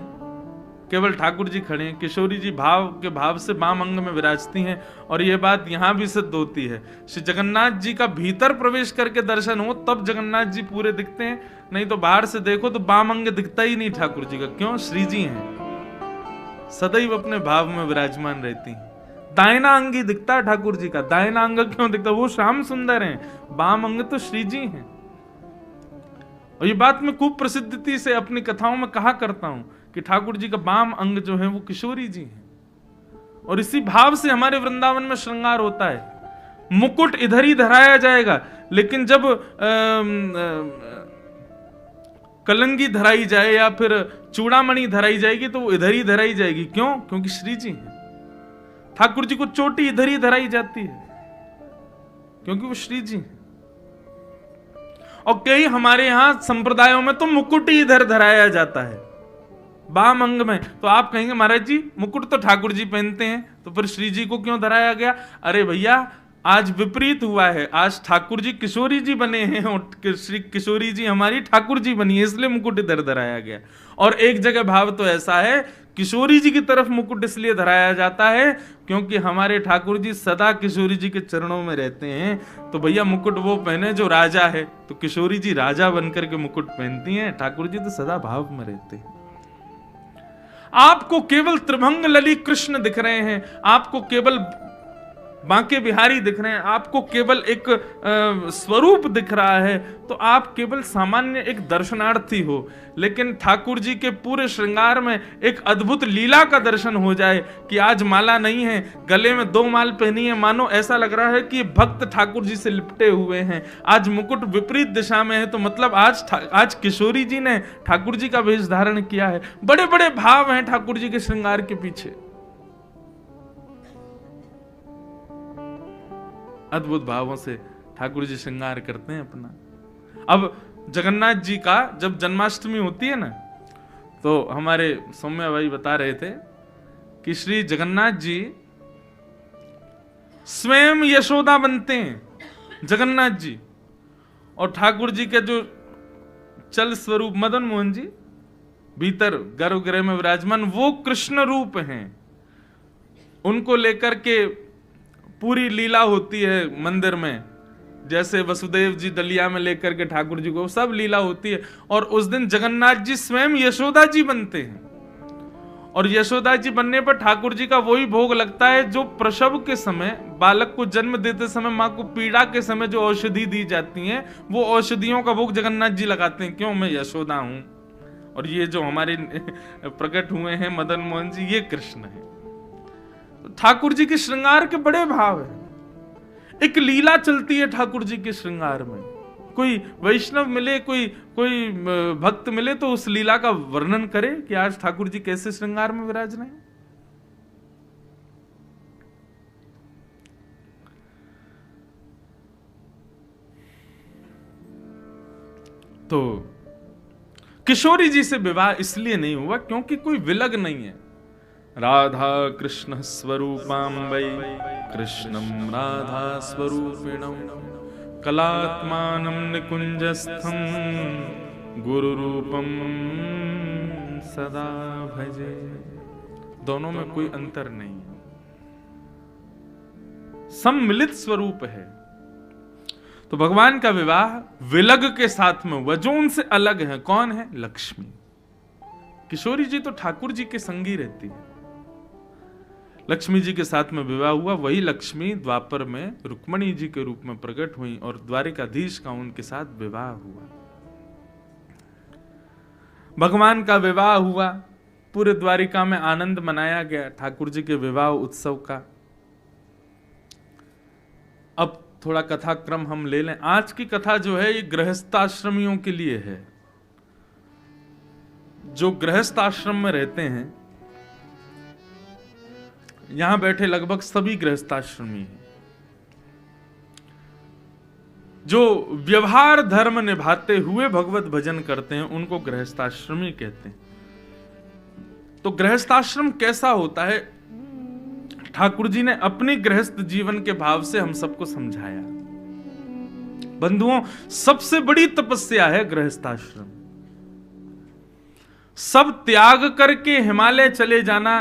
केवल ठाकुर जी खड़े हैं। किशोरी जी भाव के भाव से वाम अंग में विराजती हैं, और यह बात यहां भी सिद्ध होती है। श्री जगन्नाथ जी का भीतर प्रवेश करके दर्शन हो तब जगन्नाथ जी पूरे दिखते हैं, नहीं तो बाहर से देखो तो वाम अंग दिखता ही नहीं ठाकुर जी का। क्यों? श्री जी हैं, सदैव अपने भाव में विराजमान रहती हैं। दाहिना अंग ही दिखता है ठाकुर जी का, दाहिना अंग क्यों दिखता? वो श्याम सुंदर हैं, वाम अंग तो श्री जी हैं। और ये बात मैं खूब प्रसिद्धि से अपनी कथाओं में कहा करता हूं कि ठाकुर जी का वाम अंग जो है वो किशोरी जी है। और इसी भाव से हमारे वृंदावन में श्रृंगार होता है। मुकुट इधर ही धराया जाएगा, लेकिन जब कलंगी धराई जाए या फिर चूड़ामणि धराई जाएगी तो वो इधर ही धराई जाएगी। क्यों? क्योंकि श्री जी हैं। ठाकुर जी को चोटी इधर ही धराई जाती है, क्योंकि वो श्री जी हैं। और कई हमारे यहां संप्रदायों में तो मुकुट ही इधर धराया जाता है वाम अंग में। तो आप कहेंगे महाराज जी मुकुट तो ठाकुर जी पहनते हैं, तो फिर श्री जी को क्यों धराया गया? अरे भैया आज विपरीत हुआ है, आज ठाकुर जी किशोरी जी बने हैं और श्री किशोरी जी हमारी ठाकुर जी बनी है, इसलिए मुकुट इधर धराया गया। और एक जगह भाव तो ऐसा है, किशोरी जी की तरफ मुकुट इसलिए धराया जाता है क्योंकि हमारे ठाकुर जी सदा किशोरी जी के चरणों में रहते हैं। तो भैया मुकुट वो पहने जो राजा है, तो किशोरी जी राजा बनकर के मुकुट पहनती हैं, ठाकुर जी तो सदा भाव में रहते हैं। आपको केवल त्रिभंग लली कृष्ण दिख रहे हैं, आपको केवल बांके बिहारी दिख रहे हैं, आपको केवल एक स्वरूप दिख रहा है, तो आप केवल सामान्य एक दर्शनार्थी हो। लेकिन ठाकुर जी के पूरे श्रृंगार में एक अद्भुत लीला का दर्शन हो जाए कि आज माला नहीं है, गले में 2 माल पहनी है, मानो ऐसा लग रहा है कि भक्त ठाकुर जी से लिपटे हुए हैं। आज मुकुट विपरीत दिशा में है, तो मतलब आज किशोरी जी ने ठाकुर जी का वेश धारण किया है। बड़े बड़े भाव हैं ठाकुर जी के श्रृंगार के पीछे, अद्भुत भावों से ठाकुर जी श्रृंगार करते हैं अपना। अब जगन्नाथ जी का जब जन्माष्टमी होती है ना, तो हमारे सौम्या भाई बता रहे थे कि श्री जगन्नाथ जी स्वयं यशोदा बनते हैं जगन्नाथ जी, और ठाकुर जी के जो चल स्वरूप मदन मोहन जी भीतर गर्भगृह में विराजमान वो कृष्ण रूप हैं। उनको लेकर के पूरी लीला होती है मंदिर में, जैसे वसुदेव जी दलिया में लेकर के ठाकुर जी को, सब लीला होती है। और उस दिन जगन्नाथ जी स्वयं यशोदा जी बनते हैं, और यशोदा जी बनने पर ठाकुर जी का वही भोग लगता है जो प्रसव के समय, बालक को जन्म देते समय मां को पीड़ा के समय जो औषधि दी जाती है, वो औषधियों का भोग जगन्नाथ जी लगाते हैं। क्यों? मैं यशोदा हूं, और ये जो हमारे प्रकट हुए हैं मदन मोहन जी, ये कृष्ण है। ठाकुर जी के श्रृंगार के बड़े भाव है, एक लीला चलती है ठाकुर जी के श्रृंगार में। कोई वैष्णव मिले, कोई भक्त मिले तो उस लीला का वर्णन करे कि आज ठाकुर जी कैसे श्रृंगार में विराज रहे हैं। तो किशोरी जी से विवाह इसलिए नहीं हुआ क्योंकि कोई विलग नहीं है। राधा कृष्ण स्वरूपां वै कृष्णं राधा स्वरूपिणं कलात्मानं निकुंजस्थं गुरुरूपं सदा भजे। दोनों में कोई अंतर नहीं है, सम्मिलित स्वरूप है। तो भगवान का विवाह विलग के साथ में हुआ, जो उनसे अलग है। कौन है? लक्ष्मी। किशोरी जी तो ठाकुर जी के संगी रहती है, लक्ष्मी जी के साथ में विवाह हुआ। वही लक्ष्मी द्वापर में रुक्मणी जी के रूप में प्रकट हुई और द्वारिकाधीश का उनके साथ विवाह हुआ। भगवान का विवाह हुआ, पूरे द्वारिका में आनंद मनाया गया ठाकुर जी के विवाह उत्सव का। अब थोड़ा कथा क्रम हम ले लें। आज की कथा जो है ये गृहस्थाश्रमियों के लिए है, जो गृहस्थ आश्रम में रहते हैं। यहां बैठे लगभग सभी गृहस्थाश्रमी हैं। जो व्यवहार धर्म निभाते हुए भगवत भजन करते हैं उनको गृहस्थाश्रमी कहते हैं। तो गृहस्थाश्रम कैसा होता है, ठाकुर जी ने अपनी गृहस्थ जीवन के भाव से हम सबको समझाया। बंधुओं, सबसे बड़ी तपस्या है गृहस्थाश्रम। सब त्याग करके हिमालय चले जाना,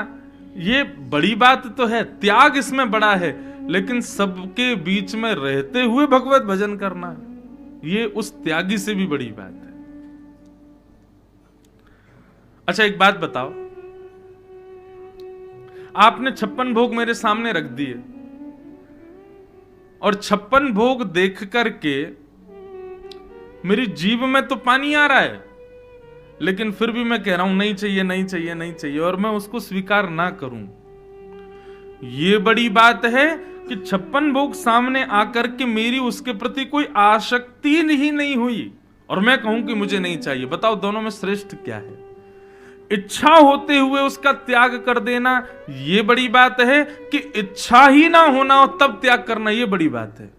ये बड़ी बात तो है, त्याग इसमें बड़ा है, लेकिन सबके बीच में रहते हुए भगवत भजन करना, ये उस त्यागी से भी बड़ी बात है। अच्छा एक बात बताओ, आपने 56 भोग मेरे सामने रख दिए और 56 भोग देख करके मेरी जीभ में तो पानी आ रहा है, लेकिन फिर भी मैं कह रहा हूं नहीं चाहिए नहीं चाहिए नहीं चाहिए, और मैं उसको स्वीकार ना करूं। यह बड़ी बात है कि 56 भोग सामने आकर के मेरी उसके प्रति कोई आसक्ति ही नहीं हुई और मैं कहूं कि मुझे नहीं चाहिए। बताओ दोनों में श्रेष्ठ क्या है? इच्छा होते हुए उसका त्याग कर देना यह बड़ी बात है कि इच्छा ही ना होना और तब त्याग करना, यह बड़ी बात है।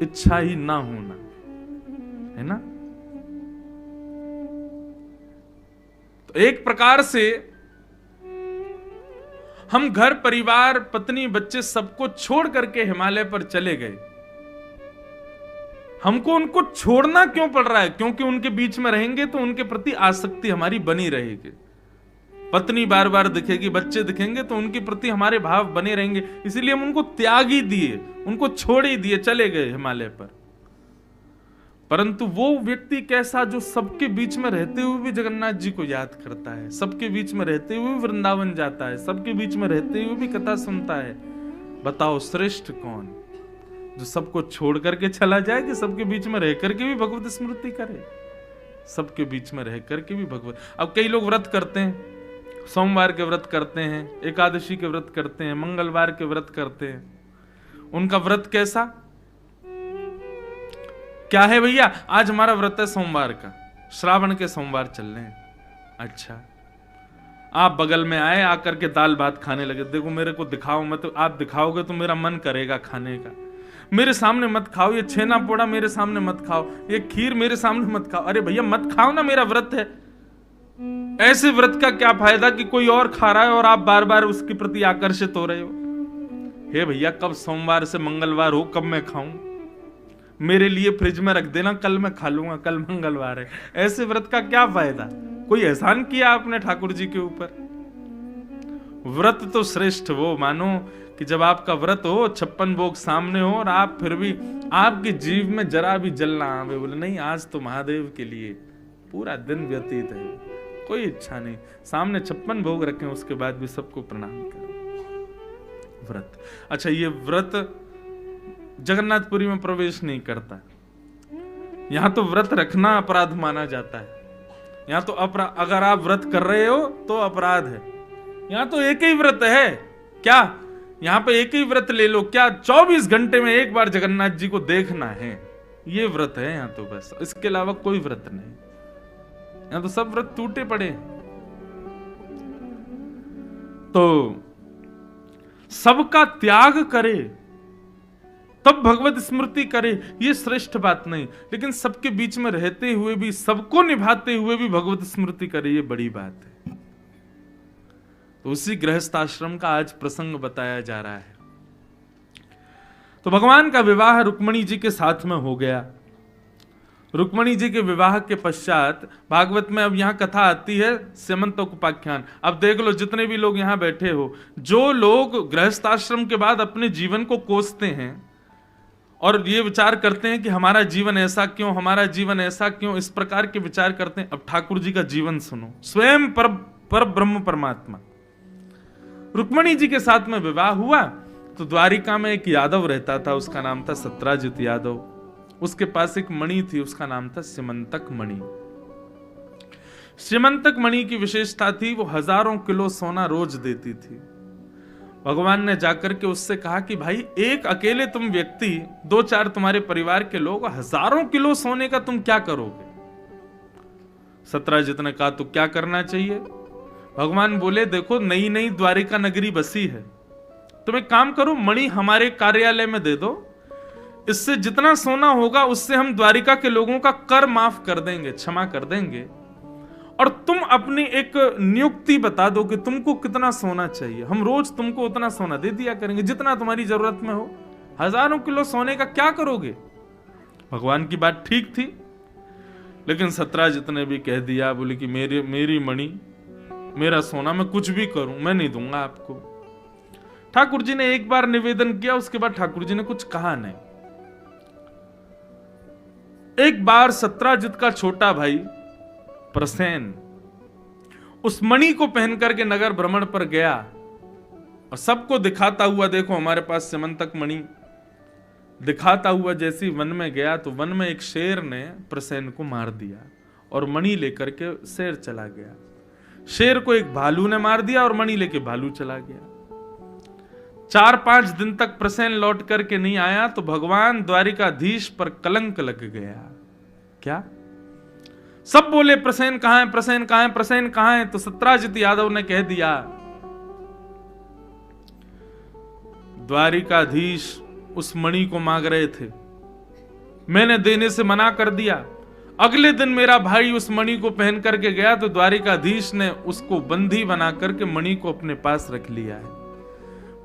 इच्छा ही ना होना, है ना। तो एक प्रकार से हम घर परिवार पत्नी बच्चे सबको छोड़ करके हिमालय पर चले गए। हमको उनको छोड़ना क्यों पड़ रहा है? क्योंकि उनके बीच में रहेंगे तो उनके प्रति आसक्ति हमारी बनी रहेगी। पत्नी बार बार दिखेगी, बच्चे दिखेंगे तो उनके प्रति हमारे भाव बने रहेंगे। इसीलिए हम उनको त्याग ही दिए, उनको छोड़ ही दिए, चले गए हिमालय पर। परंतु वो व्यक्ति कैसा जो सबके बीच में रहते हुए भी जगन्नाथ जी को याद करता है, सबके बीच में रहते हुए भी वृंदावन जाता है, सबके बीच में रहते हुए भी कथा सुनता है। बताओ श्रेष्ठ कौन? जो सबको छोड़ करके चला जाए कि सबके बीच में रह करके भी भगवत स्मृति करे? सबके बीच में रह करके भी भगवत। अब कई लोग व्रत करते हैं, सोमवार के व्रत करते हैं, एकादशी के व्रत करते हैं, मंगलवार के व्रत करते हैं। उनका व्रत कैसा क्या है? भैया आज हमारा व्रत है सोमवार का, श्रावण के सोमवार चल रहे हैं। अच्छा, आप बगल में आए, आकर के दाल भात खाने लगे। देखो मेरे को दिखाओ मत, आप दिखाओगे तो मेरा मन करेगा खाने का। मेरे सामने मत खाओ, ये छेना पोड़ा मेरे सामने मत खाओ, ये खीर मेरे सामने मत खाओ। अरे भैया मत खाओ ना, मेरा व्रत है। ऐसे व्रत का क्या फायदा कि कोई और खा रहा है और आप बार बार उसके प्रति आकर्षित हो रहे हो। हे भैया कब सोमवार से मंगलवार हो, कब मैं खाऊं? मेरे लिए फ्रिज में रख देना, कल मैं खा लूंगा, कल मंगलवार है। ऐसे व्रत का क्या फायदा? कोई एहसान किया आपने ठाकुर जी के ऊपर? व्रत तो श्रेष्ठ वो मानो कि जब आपका व्रत हो, 56 भोग सामने हो और आप फिर भी आपके जीव में जरा भी जल ना आवे, बोले नहीं आज तो महादेव के लिए पूरा दिन व्यतीत है, कोई इच्छा नहीं। सामने 56 भोग रखें, उसके बाद भी सबको प्रणाम करें। व्रत। अच्छा, ये व्रत जगन्नाथपुरी में प्रवेश नहीं करता। यहां तो व्रत रखना अपराध माना जाता है। यहां तो अगर आप व्रत कर रहे हो तो अपराध है। यहां तो एक ही व्रत है। क्या यहां पे एक ही व्रत ले लो? क्या 24 घंटे में एक बार जगन्नाथ जी को देखना है? ये व्रत है यहां तो, बस। इसके अलावा कोई व्रत नहीं। यहां तो सब व्रत टूटे पड़े। तो सबका त्याग करे तब भगवत स्मृति करे, ये श्रेष्ठ बात नहीं। लेकिन सबके बीच में रहते हुए भी, सबको निभाते हुए भी भगवत स्मृति करे, ये बड़ी बात है। तो उसी गृहस्थ आश्रम का आज प्रसंग बताया जा रहा है। तो भगवान का विवाह रुक्मणी जी के साथ में हो गया। रुक्मणी जी के विवाह के पश्चात भागवत में अब यहां कथा आती है स्यमंतोपाख्यान। अब देख लो जितने भी लोग यहां बैठे हो, जो लोग गृहस्थ आश्रम के बाद अपने जीवन को कोसते हैं और ये विचार करते हैं कि हमारा जीवन ऐसा क्यों, हमारा जीवन ऐसा क्यों, इस प्रकार के विचार करते हैं। अब ठाकुर जी का जीवन सुनो। स्वयं पर ब्रह्म परमात्मा रुक्मणी जी के साथ में विवाह हुआ। तो द्वारिका में एक यादव रहता था, उसका नाम था सत्राजित यादव। उसके पास एक मणि थी, उसका नाम था सिमंतक मणि। सिमंतक मणि की विशेषता थी, वो हजारों किलो सोना रोज देती थी। भगवान ने जाकर के उससे कहा कि भाई एक अकेले तुम व्यक्ति, 2-4 तुम्हारे परिवार के लोग, हजारों किलो सोने का तुम क्या करोगे? सत्राजित ने कहा तो क्या करना चाहिए? भगवान बोले देखो नई नई द्वारिका नगरी बसी है, तुम एक काम करो, मणि हमारे कार्यालय में दे दो, इससे जितना सोना होगा उससे हम द्वारिका के लोगों का कर माफ कर देंगे, क्षमा कर देंगे। और तुम अपनी एक नियुक्ति बता दो कि तुमको कितना सोना चाहिए, हम रोज तुमको उतना सोना दे दिया करेंगे जितना तुम्हारी जरूरत में हो। हजारों किलो सोने का क्या करोगे? भगवान की बात ठीक थी, लेकिन सत्राजित ने भी कह दिया, बोले कि मेरी मणि, मेरा सोना, मैं कुछ भी करूं मैं नहीं दूंगा आपको। ठाकुर जी ने एक बार निवेदन किया, उसके बाद ठाकुर जी ने कुछ कहा नहीं। एक बार सत्राजित का छोटा भाई प्रसेन उस मणि को पहन करके नगर भ्रमण पर गया और सबको दिखाता हुआ, देखो हमारे पास सिमंतक मणि, दिखाता हुआ जैसी वन में गया तो वन में एक शेर ने प्रसेन को मार दिया और मणि लेकर के शेर चला गया। शेर को एक भालू ने मार दिया और मणि लेके भालू चला गया। 4-5 दिन तक प्रसेन लौट करके नहीं आया तो भगवान द्वारिकाधीश पर कलंक लग गया। क्या? सब बोले प्रसेन कहां है, प्रसेन कहां है, प्रसेन कहां है? तो सत्राजित यादव ने कह दिया, द्वारिकाधीश उस मणि को मांग रहे थे, मैंने देने से मना कर दिया। अगले दिन मेरा भाई उस मणि को पहन करके गया तो द्वारिकाधीश ने उसको बंदी बना करके मणि को अपने पास रख लिया है।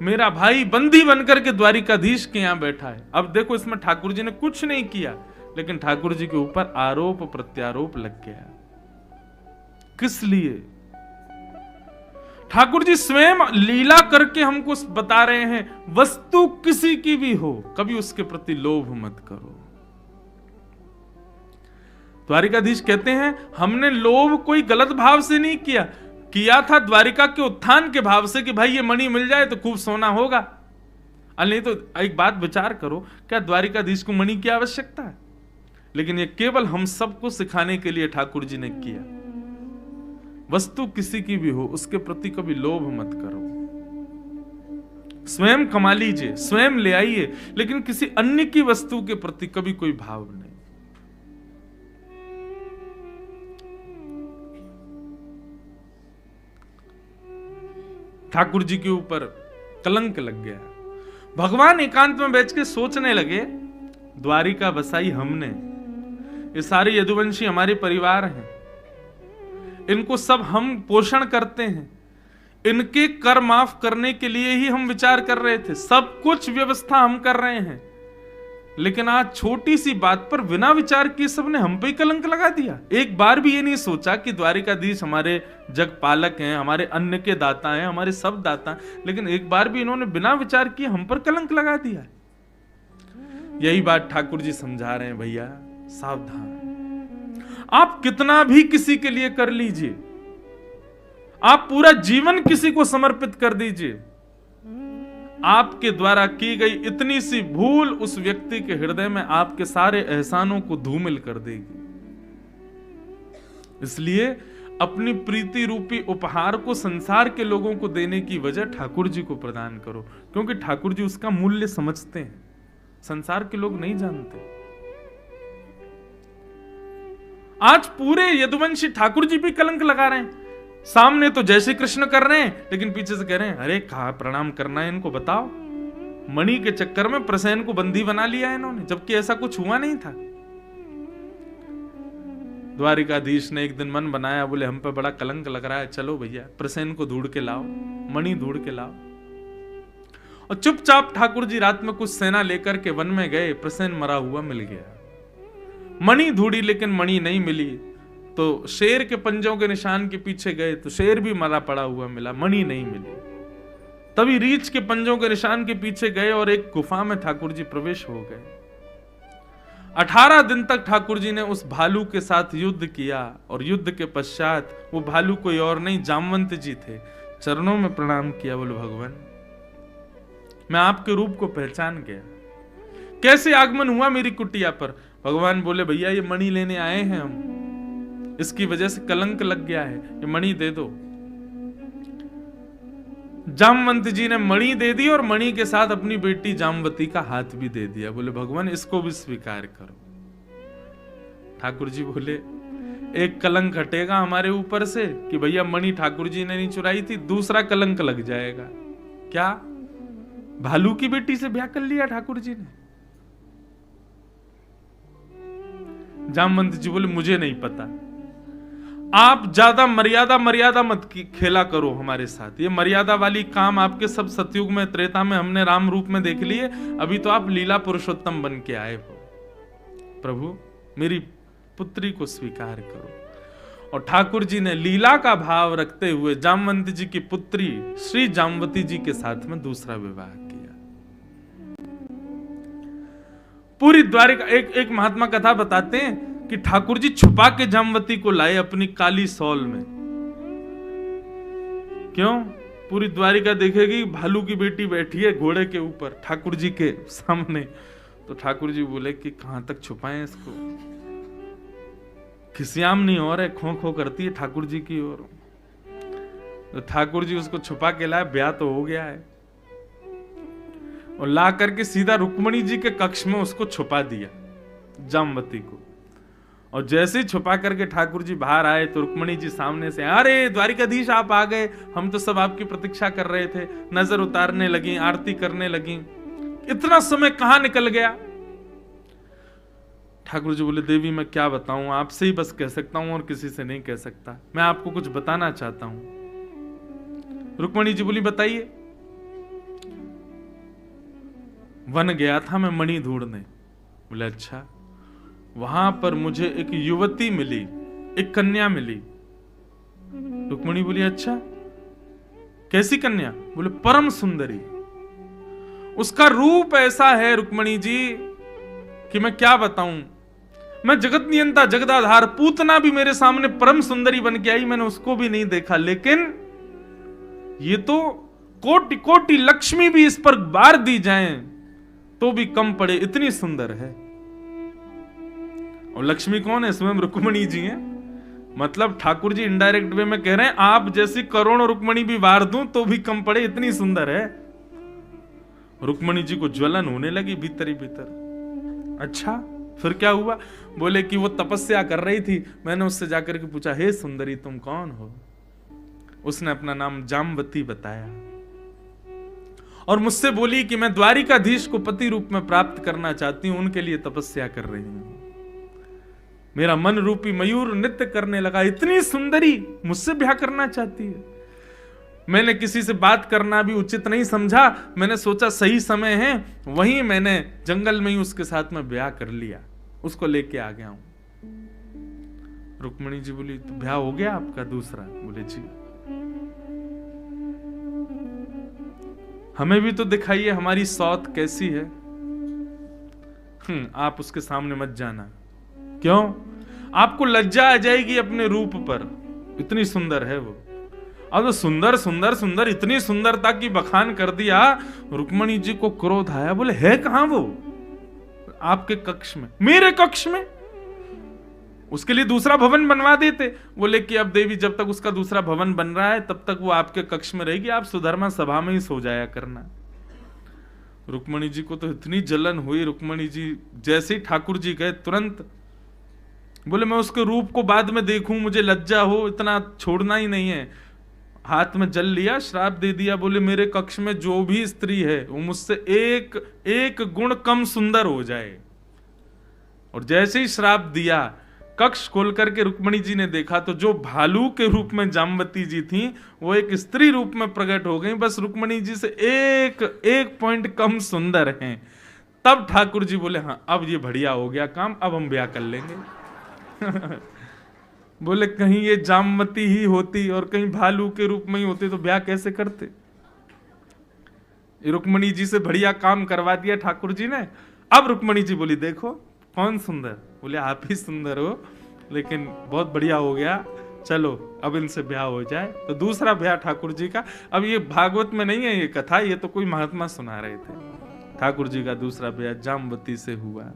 मेरा भाई बंदी बनकर के द्वारिकाधीश के यहां बैठा है। अब देखो, इसमें ठाकुर जी ने कुछ नहीं किया, लेकिन ठाकुर जी के ऊपर आरोप प्रत्यारोप लग गया। किस लिए? ठाकुर जी स्वयं लीला करके हमको बता रहे हैं, वस्तु किसी की भी हो, कभी उसके प्रति लोभ मत करो। द्वारिकाधीश कहते हैं, हमने लोभ कोई गलत भाव से नहीं किया था द्वारिका के उत्थान के भाव से कि भाई ये मणि मिल जाए तो खूब सोना होगा। नहीं तो एक बात विचार करो, क्या द्वारिकाधीश को मणि की आवश्यकता है? लेकिन ये केवल हम सबको सिखाने के लिए ठाकुर जी ने किया। वस्तु किसी की भी हो, उसके प्रति कभी लोभ मत करो। स्वयं कमा लीजिए, स्वयं ले आइए, लेकिन किसी अन्य की वस्तु के प्रति कभी कोई भाव नहीं। ठाकुर जी के ऊपर कलंक लग गया। भगवान एकांत में बैठ के सोचने लगे, द्वारिका बसाई हमने, ये सारे यदुवंशी हमारे परिवार हैं, इनको सब हम पोषण करते हैं, इनके कर माफ करने के लिए ही हम विचार कर रहे थे, सब कुछ व्यवस्था हम कर रहे हैं, लेकिन आज छोटी सी बात पर बिना विचार किए सबने हम पे ही कलंक लगा दिया। एक बार भी ये नहीं सोचा कि द्वारिकाधीश हमारे जगपालक हैं, हमारे अन्न के दाता हैं, हमारे सब दाता, लेकिन एक बार भी इन्होंने बिना विचार किए हम पर कलंक लगा दिया। यही बात ठाकुर जी समझा रहे हैं, भैया सावधान। आप कितना भी किसी के लिए कर लीजिए, आप पूरा जीवन किसी को समर्पित कर दीजिए, आपके द्वारा की गई इतनी सी भूल उस व्यक्ति के हृदय में आपके सारे एहसानों को धूमिल कर देगी। इसलिए अपनी प्रीति रूपी उपहार को संसार के लोगों को देने की वजह ठाकुर जी को प्रदान करो, क्योंकि ठाकुर जी उसका मूल्य समझते हैं, संसार के लोग नहीं जानते। आज पूरे यदुवंशी ठाकुर जी भी कलंक लगा रहे हैं। सामने तो जय श्री कृष्ण कर रहे हैं, लेकिन पीछे से कह रहे हैं, अरे कहा प्रणाम करना है इनको बताओ। मणि के चक्कर में प्रसेन को बंदी बना लिया है इन्होंने, जबकि ऐसा कुछ हुआ नहीं था। द्वारिकाधीश ने एक दिन मन बनाया, बोले हम पे बड़ा कलंक लग रहा है, चलो भैया प्रसेन को ढूंढ के लाओ, मणि ढूंढ के लाओ। और चुपचाप ठाकुर जी रात में कुछ सेना लेकर के वन में गए, प्रसेन मरा हुआ मिल गया। मणि ढूंढी लेकिन मणि नहीं मिली, तो शेर के पंजों के निशान के पीछे गए तो शेर भी मरा पड़ा हुआ मिला, मणि नहीं मिली। तभी रीछ के पंजों के निशान के पीछे गए और एक गुफा में ठाकुर जी प्रवेश हो गए। 18 दिन तक ठाकुर जी ने उस भालू के साथ युद्ध किया, और युद्ध के पश्चात वो भालू कोई और नहीं, जामवंत जी थे। चरणों में प्रणाम किया, बोले भगवान मैं आपके रूप को पहचान गया, कैसे आगमन हुआ मेरी कुटिया पर? भगवान बोले, भैया ये मणि लेने आए हैं हम, इसकी वजह से कलंक लग गया है, ये मणि दे दो। जामवंत जी ने मणि दे दी और मणि के साथ अपनी बेटी जामवती का हाथ भी दे दिया। बोले भगवान इसको भी स्वीकार करो। ठाकुर जी बोले, एक कलंक हटेगा हमारे ऊपर से कि भैया मणि ठाकुर जी ने नहीं चुराई थी, दूसरा कलंक लग जाएगा। क्या भालू की बेटी से ब्याह कर लिया ठाकुर जी ने? जामवंत जी बोले, मुझे नहीं पता, आप ज्यादा मर्यादा मत खेला करो हमारे साथ। ये मर्यादा वाली काम आपके सब सतयुग में, त्रेता में हमने राम रूप में देख लिए, अभी तो आप लीला पुरुषोत्तम बन के आए हो। प्रभु मेरी पुत्री को स्वीकार करो। और ठाकुर जी ने लीला का भाव रखते हुए जामवंत जी की पुत्री श्री जामवती जी के साथ में दूसरा विवाह किया। पूरी द्वारिका एक महात्मा कथा बताते हैं कि ठाकुर जी छुपा के जामवती को लाए अपनी काली सौल में। क्यों? पूरी द्वारिका देखेगी भालू की बेटी बैठी है घोड़े के ऊपर ठाकुर जी के सामने, तो ठाकुर जी बोले कि कहां तक छुपाएं इसको, खिसियाम नहीं हो रहा है, खो खो करती है ठाकुर जी की ओर। तो ठाकुर जी उसको छुपा के लाए, ब्याह तो हो गया है, और ला करके सीधा रुक्मणी जी के कक्ष में उसको छुपा दिया जामवती को। और जैसे ही छुपा करके ठाकुर जी बाहर आए तो रुक्मणी जी सामने से, अरे द्वारिकाधीश आप आ गए, हम तो सब आपकी प्रतीक्षा कर रहे थे। नजर उतारने लगी, आरती करने लगी। इतना समय कहां निकल गया? ठाकुर जी बोले, देवी मैं क्या बताऊं, आपसे ही बस कह सकता हूं और किसी से नहीं कह सकता, मैं आपको कुछ बताना चाहता हूं। रुक्मणी जी बोली, बताइए। वन गया था मैं मणि ढूंढने। बोले, अच्छा। वहां पर मुझे एक युवती मिली, एक कन्या मिली। रुक्मणी बोली, अच्छा, कैसी कन्या? बोले, परम सुंदरी। उसका रूप ऐसा है रुक्मणी जी कि मैं क्या बताऊं। मैं जगत नियंता जगदाधार, पूतना भी मेरे सामने परम सुंदरी बन के आई, मैंने उसको भी नहीं देखा, लेकिन ये तो कोटि कोटि लक्ष्मी भी इस पर बार दी जाएं तो भी कम पड़े, इतनी सुंदर है। और लक्ष्मी कौन है? स्वयं रुक्मणी जी हैं। मतलब ठाकुर जी इनडायरेक्ट वे में कह रहे हैं, आप जैसी करोड़ों रुक्मणी भी वार दूं तो भी कम पड़े, इतनी सुंदर है। रुक्मणी जी को ज्वलन होने लगी भीतर ही भीतर। अच्छा, फिर क्या हुआ? बोले कि वो तपस्या कर रही थी, मैंने उससे जाकर के पूछा, हे सुंदरी तुम कौन हो? उसने अपना नाम जाम्बती बताया और मुझसे बोली कि मैं द्वारिकाधीश को पति रूप में प्राप्त करना चाहती हूं, उनके लिए तपस्या कर रही हूं। मेरा मन रूपी मयूर नृत्य करने लगा, इतनी सुंदरी मुझसे ब्याह करना चाहती है। मैंने किसी से बात करना भी उचित नहीं समझा, मैंने सोचा सही समय है, वहीं मैंने जंगल में ही उसके साथ में ब्याह कर लिया, उसको लेके आ गया हूं। रुक्मणी जी बोली, तो ब्याह हो गया आपका दूसरा? बोले, जी। हमें भी तो दिखाइए हमारी सौत कैसी है। आप उसके सामने मत जाना। क्यों? आपको लज्जा आ जाएगी अपने रूप पर, इतनी सुंदर है वो। अब तो सुंदर सुंदर सुंदर, इतनी सुंदरता की बखान कर दिया। रुक्मणी जी को क्रोध आया, बोले, है कहां वो? आपके कक्ष में। मेरे कक्ष में? उसके लिए दूसरा भवन बनवा देते। बोले कि अब देवी जब तक उसका दूसरा भवन बन रहा है तब तक वो आपके कक्ष में रहेगी, आप सुधर्मा सभा में ही सो जाया करना। रुक्मणी जी को तो इतनी जलन हुई। रुक्मणी जी जैसे ही ठाकुर जी गए तुरंत बोले, मैं उसके रूप को बाद में देखूं, मुझे लज्जा हो, इतना छोड़ना ही नहीं है। हाथ में जल लिया, श्राप दे दिया। बोले, मेरे कक्ष में जो भी स्त्री है वो मुझसे एक एक गुण कम सुंदर हो जाए। और जैसे ही श्राप दिया, कक्ष खोल करके रुक्मणी जी ने देखा तो जो भालू के रूप में जाम्बती जी थी वो एक स्त्री रूप में प्रकट हो गई, बस रुक्मणी जी से एक पॉइंट कम सुंदर हैं। तब ठाकुर जी बोले, हाँ अब ये बढ़िया हो गया काम, अब हम ब्याह कर लेंगे। बोले, कहीं ये जामवती ही होती और कहीं भालू के रूप में ही होते तो ब्याह कैसे करते। रुक्मणी जी से बढ़िया काम करवा दिया ठाकुर जी ने। अब रुक्मणी जी बोली, देखो कौन सुंदर? बोले, आप ही सुंदर हो, लेकिन बहुत बढ़िया हो गया, चलो अब इनसे ब्याह हो जाए। तो दूसरा ब्याह ठाकुर जी का, अब ये भागवत में नहीं है ये कथा, ये तो कोई महात्मा सुना रहे थे। ठाकुर जी का दूसरा ब्याह जाम्बती से हुआ।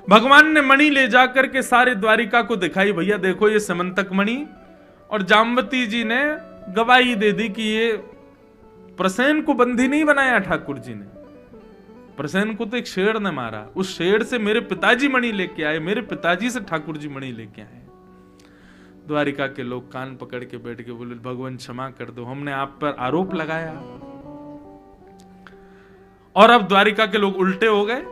भगवान ने मणि ले जाकर के सारे द्वारिका को दिखाई, भैया देखो ये समंतक मणि। और जाम्बती जी ने गवाही दे दी कि ये प्रसेन को बंदी नहीं बनाया ठाकुर जी ने, प्रसेन को तो एक शेर ने मारा, उस शेर से मेरे पिताजी मणि लेके आए, मेरे पिताजी से ठाकुर जी मणि लेके आए। द्वारिका के लोग कान पकड़ के बैठ के बोले, भगवान क्षमा कर दो, हमने आप पर आरोप लगाया। और अब द्वारिका के लोग उल्टे हो गए।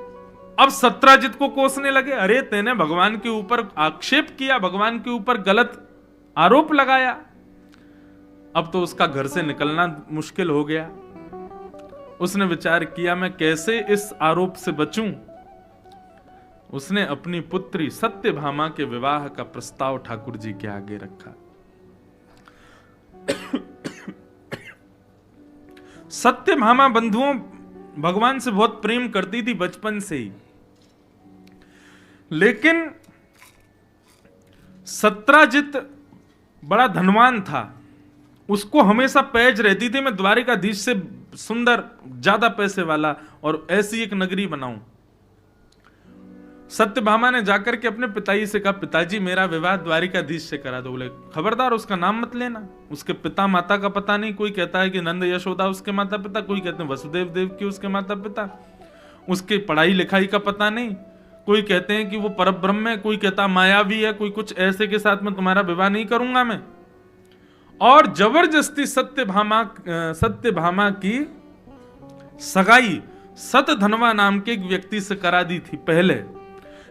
अब सत्राजित को कोसने लगे, अरे तेने भगवान के ऊपर आक्षेप किया, भगवान के ऊपर गलत आरोप लगाया। अब तो उसका घर से निकलना मुश्किल हो गया। उसने विचार किया, मैं कैसे इस आरोप से बचूं। उसने अपनी पुत्री सत्यभामा के विवाह का प्रस्ताव ठाकुर जी के आगे रखा। सत्यभामा बंधुओं भगवान से बहुत प्रेम करती थी बचपन से ही, लेकिन सत्राजित बड़ा धनवान था, उसको हमेशा पैज रहती थी मैं द्वारिकाधीश से सुंदर, ज्यादा पैसे वाला और ऐसी एक नगरी बनाऊं। सत्यभामा ने जाकर के अपने पिताजी से कहा, पिताजी मेरा विवाह द्वारिकाधीश से करा दो। बोले, खबरदार उसका नाम मत लेना, उसके पिता माता का पता नहीं। कोई कहता है कि नंद यशोदा उसके माता पिता, कोई कहते हैं वसुदेव देवकी उसके माता पिता, उसके पढ़ाई लिखाई का पता नहीं, कोई कहते हैं कि वो परब्रह्म है, कोई कहता मायावी है, कोई कुछ ऐसे के साथ में तुम्हारा विवाह नहीं करूंगा मैं। और जबरदस्ती सत्यभामा की सगाई सतधनवा नाम के एक व्यक्ति से करा दी थी पहले,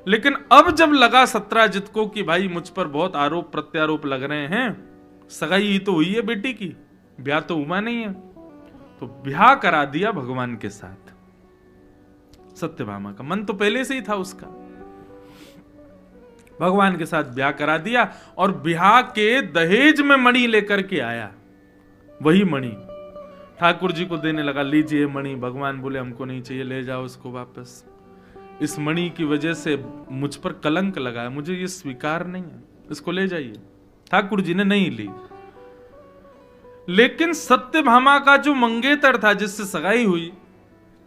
लेकिन अब जब लगा सत्राजित को कि भाई मुझ पर बहुत आरोप प्रत्यारोप लग रहे हैं, सगाई ही तो हुई है बेटी की, ब्याह तो हुआ नहीं है, तो ब्याह करा दिया भगवान के साथ। सत्यभामा का मन तो पहले से ही था उसका, भगवान के साथ ब्याह करा दिया और ब्याह के दहेज में मणि लेकर के आया। वही मणि ठाकुर जी को देने लगा, लीजिए मणि। भगवान बोले हमको नहीं चाहिए, ले जाओ इसको वापस। इस मणि की वजह से मुझ पर कलंक लगा है, मुझे ये स्वीकार नहीं है, इसको ले जाइए। ठाकुर जी ने नहीं ली। लेकिन सत्यभामा का जो मंगेतर था जिससे सगाई हुई,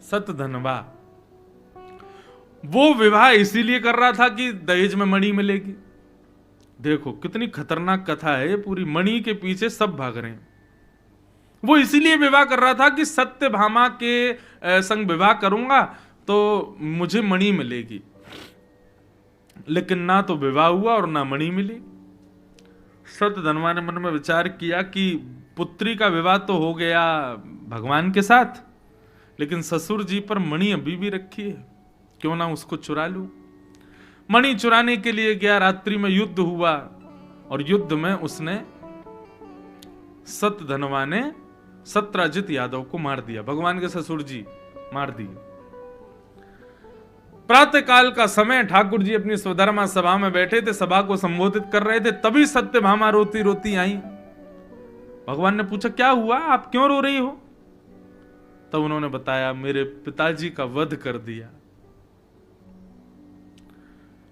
सतधनवा, वो विवाह इसीलिए कर रहा था कि दहेज में मणि मिलेगी। देखो कितनी खतरनाक कथा है, पूरी मणि के पीछे सब भाग रहे हैं। वो इसीलिए विवाह कर रहा था कि सत्यभामा के संग विवाह करूंगा तो मुझे मणि मिलेगी। लेकिन ना तो विवाह हुआ और ना मणि मिली। सतधनवा ने मन में विचार किया कि पुत्री का विवाह तो हो गया भगवान के साथ, लेकिन ससुर जी पर मणि अभी भी रखी है, क्यों ना उसको चुरा लूं। मणि चुराने के लिए गया, रात्रि में युद्ध हुआ और युद्ध में उसने, सतधनवा ने सत्राजित यादव को मार दिया, भगवान के ससुर जी मार दिए। प्रातः काल का समय, ठाकुर जी अपनी स्वधर्मा सभा में बैठे थे, सभा को संबोधित कर रहे थे, तभी सत्यभामा रोती रोती आई। भगवान ने पूछा क्या हुआ, आप क्यों रो रही हो? तब उन्होंने बताया मेरे पिताजी का वध कर दिया।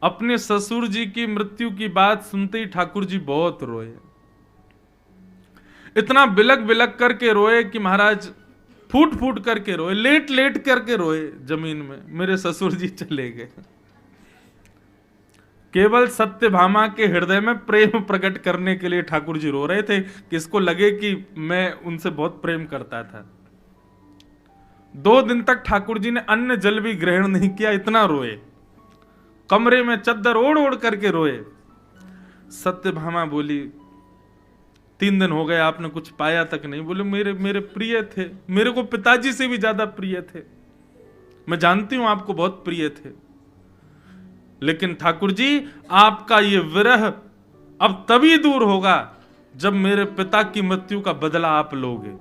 अपने ससुर जी की मृत्यु की बात सुनते ही ठाकुर जी बहुत रोए, इतना बिलक बिलक करके रोए कि महाराज फूट फूट करके रोए, लेट लेट करके रोए जमीन में, मेरे ससुर जी चले गए। केवल सत्यभामा के हृदय में प्रेम प्रकट करने के लिए ठाकुर जी रो रहे थे कि इसको लगे कि मैं उनसे बहुत प्रेम करता था। 2 दिन तक ठाकुर जी ने अन्न जल भी ग्रहण नहीं किया, इतना रोए, कमरे में चद्दर ओढ़ ओढ़ करके रोए। सत्यभामा बोली 3 दिन हो गए आपने कुछ पाया तक नहीं। बोले मेरे प्रिय थे, मेरे को पिताजी से भी ज्यादा प्रिय थे, मैं जानती हूं आपको बहुत प्रिय थे, लेकिन ठाकुर जी आपका ये विरह अब तभी दूर होगा जब मेरे पिता की मृत्यु का बदला आप लोगे।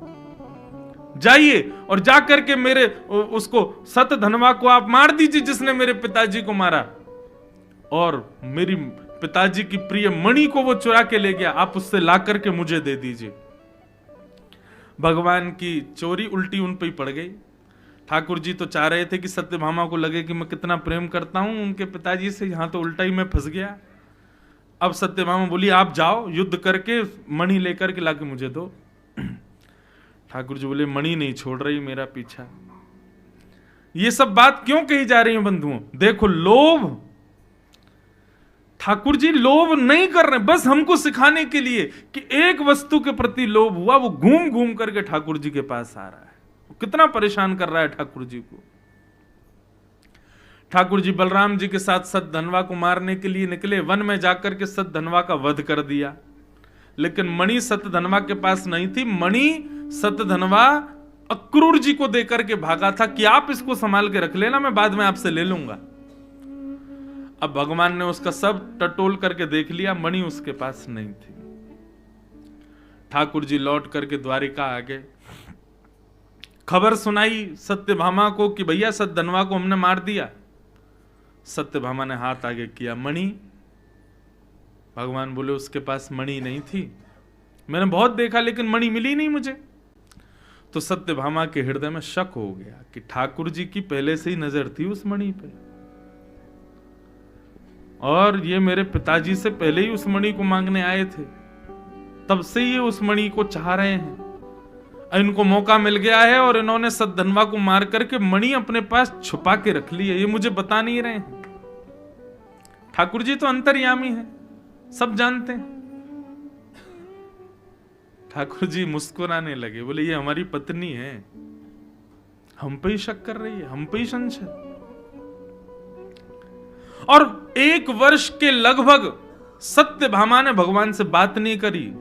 जाइए और जाकर के मेरे उसको सतधनवा को आप मार दीजिए जिसने मेरे पिताजी को मारा, और मेरी पिताजी की प्रिय मणि को वो चुरा के ले गया, आप उससे ला करके मुझे दे दीजिए। भगवान की चोरी उल्टी उन पे ही पड़ गई। ठाकुर जी तो चाह रहे थे कि सत्यभामा को लगे कि मैं कितना प्रेम करता हूं उनके पिताजी से, यहां तो उल्टा ही मैं फंस गया। अब सत्यभामा बोली आप जाओ युद्ध करके मणि लेकर के लाके मुझे दो। ठाकुर जी बोले मणि नहीं छोड़ रही मेरा पीछा। ये सब बात क्यों कही जा रही है बंधुओं? देखो लोभ, ठाकुर जी लोभ नहीं कर रहे, बस हमको सिखाने के लिए कि एक वस्तु के प्रति लोभ हुआ, वो घूम घूम करके ठाकुर जी के पास आ रहा है, कितना परेशान कर रहा है ठाकुर जी को। ठाकुर जी बलराम जी के साथ सतधनवा को मारने के लिए निकले, वन में जाकर के सतधनवा का वध कर दिया, लेकिन मणि सतधनवा के पास नहीं थी। मणि सतधनवा अक्रूर जी को देकर के भागा था कि आप इसको संभाल के रख लेना, मैं बाद में आपसे ले लूंगा। अब भगवान ने उसका सब टटोल करके देख लिया, मणि उसके पास नहीं थी। ठाकुर जी लौट करके द्वारिका आ गए, खबर सुनाई सत्यभामा को कि भैया सतधनवा को हमने मार दिया। सत्यभामा ने हाथ आगे किया, मणि? भगवान बोले उसके पास मणि नहीं थी, मैंने बहुत देखा लेकिन मणि मिली नहीं मुझे। तो सत्यभामा के हृदय में शक हो गया कि ठाकुर जी की पहले से ही नजर थी उस मणि पे, और ये मेरे पिताजी से पहले ही उस मणि को मांगने आए थे, तब से ये उस मणि को चाह रहे हैं। इनको मौका मिल गया है और इन्होंने सतधनवा को मार करके मणि अपने पास छुपा के रख ली है, ये मुझे बता नहीं रहे हैं। ठाकुर जी तो अंतर्यामी हैं, सब जानते हैं। ठाकुर जी मुस्कुराने लगे, बोले ये हमारी पत्नी है, हम पे ही शक कर रही है, हम पे ही संशय। और 1 वर्ष के लगभग सत्यभामा ने भगवान से बात नहीं करी,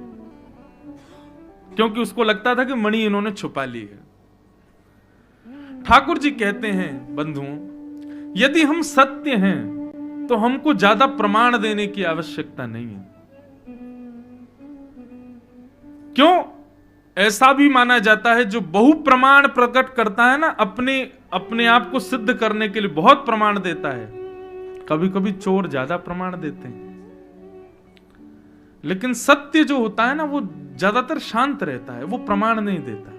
क्योंकि उसको लगता था कि मणि इन्होंने छुपा ली है। ठाकुर जी कहते हैं बंधुओं, यदि हम सत्य हैं तो हमको ज्यादा प्रमाण देने की आवश्यकता नहीं है। क्यों? ऐसा भी माना जाता है जो बहु प्रमाण प्रकट करता है ना, अपने आप को सिद्ध करने के लिए बहुत प्रमाण देता है। कभी कभी चोर ज्यादा प्रमाण देते हैं, लेकिन सत्य जो होता है ना वो ज्यादातर शांत रहता है, वो प्रमाण नहीं देता।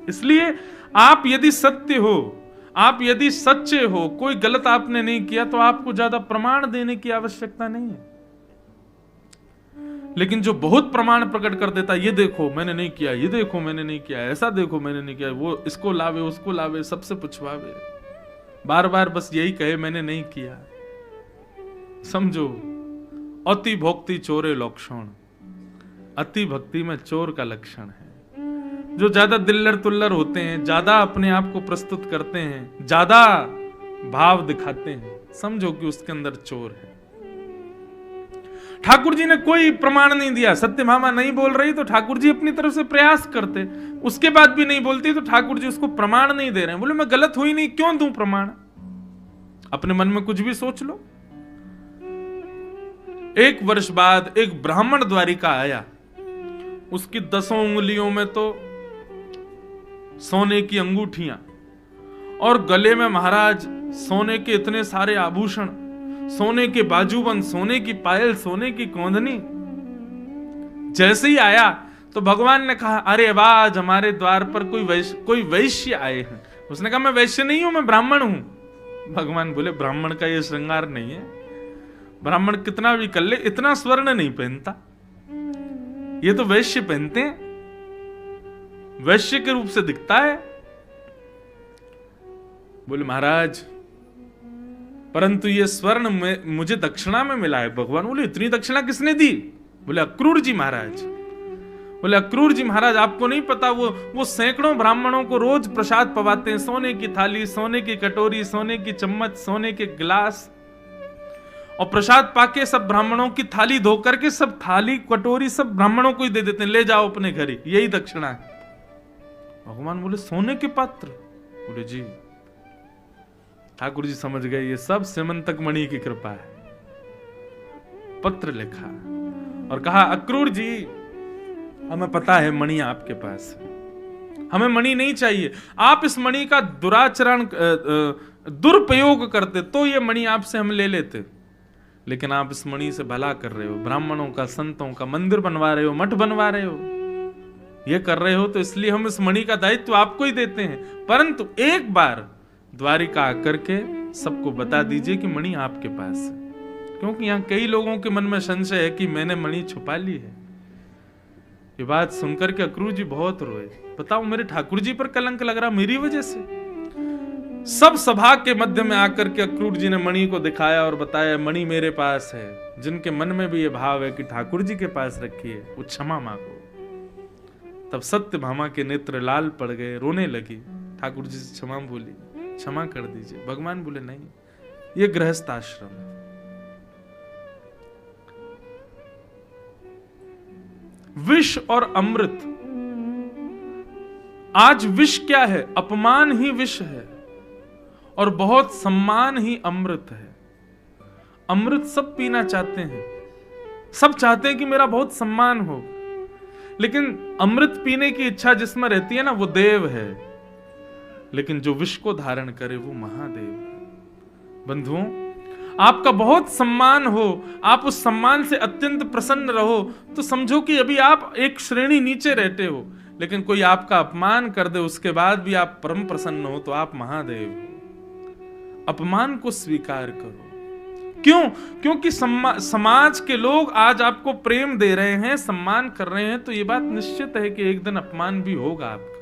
इसलिए आप यदि सत्य हो, आप यदि सच्चे हो, कोई गलत आपने नहीं किया, तो आपको ज्यादा प्रमाण देने की आवश्यकता नहीं है। लेकिन जो बहुत प्रमाण प्रकट कर देता है, ये देखो मैंने नहीं किया, ये देखो मैंने नहीं किया, ऐसा देखो मैंने नहीं किया, वो इसको लावे उसको लावे, सबसे पूछवावे, बार बार बस यही कहे मैंने नहीं किया, समझो अति भक्ति चोरे लक्षण, अति भक्ति में चोर का लक्षण है। जो ज्यादा दिल्लर तुल्लर होते हैं, ज्यादा अपने आप को प्रस्तुत करते हैं, ज्यादा भाव दिखाते हैं, समझो कि उसके अंदर चोर है। ठाकुर जी ने कोई प्रमाण नहीं दिया, सत्यभामा नहीं बोल रही तो ठाकुर जी अपनी तरफ से प्रयास करते, उसके बाद भी नहीं बोलती तो ठाकुर जी उसको प्रमाण नहीं दे रहे हैं। बोले मैं गलत हुई नहीं, क्यों दूं प्रमाण? अपने मन में कुछ भी सोच लो। एक वर्ष बाद एक ब्राह्मण द्वारिका आया, उसकी 10 उंगलियों में तो सोने की अंगूठियां और गले में महाराज सोने के इतने सारे आभूषण, सोने के बाजूबंद, सोने की पायल, सोने की कोंदनी। जैसे ही आया तो भगवान ने कहा अरे वाह, आज हमारे द्वार पर कोई वैश्य आए हैं। उसने कहा मैं वैश्य नहीं हूं, मैं ब्राह्मण हूं। भगवान बोले ब्राह्मण का ये श्रृंगार नहीं है, ब्राह्मण कितना भी कर ले इतना स्वर्ण नहीं पहनता, ये तो वैश्य पहनते हैं, वैश्य के रूप से दिखता है। बोले महाराज परंतु ये स्वर्ण मुझे दक्षिणा में मिला है। भगवान बोले इतनी दक्षिणा किसने दी? बोले अक्रूर जी महाराज। बोले अक्रूर जी महाराज आपको नहीं पता, वो सैकड़ों ब्राह्मणों को रोज प्रसाद पवाते हैं, सोने की थाली, सोने की कटोरी, सोने की चम्मच, सोने के गिलास, और प्रसाद पाके सब ब्राह्मणों की थाली धो करके सब थाली कटोरी सब ब्राह्मणों को ही दे देते हैं, ले जाओ अपने घर ही, यही दक्षिणा है। भगवान बोले सोने के पात्र? बोले जी। ठाकुर जी समझ गए ये सब सेमंतक मणि की कृपा है। पत्र लिखा और कहा अक्रूर जी हमें पता है मणि आपके पास है, हमें मणि नहीं चाहिए। आप इस मणि का दुराचरण दुरुपयोग करते तो ये मणि आपसे हम ले लेते, लेकिन आप इस मणि से भला कर रहे हो, ब्राह्मणों का, संतों का मंदिर बनवा रहे हो, मठ बनवा रहे हो, ये कर रहे हो, तो इसलिए हम इस मणि का दायित्व आपको ही देते हैं। परंतु एक बार द्वारिका आकर के सबको बता दीजिए कि मणि आपके पास है, क्योंकि यहां कई लोगों के मन में संशय है कि मैंने मणि छुपा ली है। ये बात सुनकर के अक्रूर जी बहुत रोए। बताओ मेरे ठाकुर जी पर कलंक लग रहा मेरी वजह से। सब सभा के मध्य में आकर के अक्रूर जी ने मणि को दिखाया और बताया मणि मेरे पास है। जिनके मन में भी ये भाव है कि ठाकुर जी के पास रखी है वो क्षमा मांगो। तब सत्यभामा के नेत्र लाल पड़ गए, रोने लगी, ठाकुर जी से क्षमा बोली, क्षमा कर दीजिए। भगवान बोले नहीं, ये गृहस्थ आश्रम है, विष और अमृत। आज विष क्या है? अपमान ही विष है और बहुत सम्मान ही अमृत है। अमृत सब पीना चाहते हैं, सब चाहते हैं कि मेरा बहुत सम्मान हो, लेकिन अमृत पीने की इच्छा जिसमें रहती है ना वो देव है, लेकिन जो विष को धारण करे वो महादेव है। बंधुओं आपका बहुत सम्मान हो, आप उस सम्मान से अत्यंत प्रसन्न रहो, तो समझो कि अभी आप एक श्रेणी नीचे रहते हो, लेकिन कोई आपका अपमान कर दे उसके बाद भी आप परम प्रसन्न हो तो आप महादेव हो। अपमान को स्वीकार करो। क्यों? क्योंकि समाज के लोग आज आपको प्रेम दे रहे हैं, सम्मान कर रहे हैं, तो ये बात निश्चित है कि एक दिन अपमान भी होगा आपका।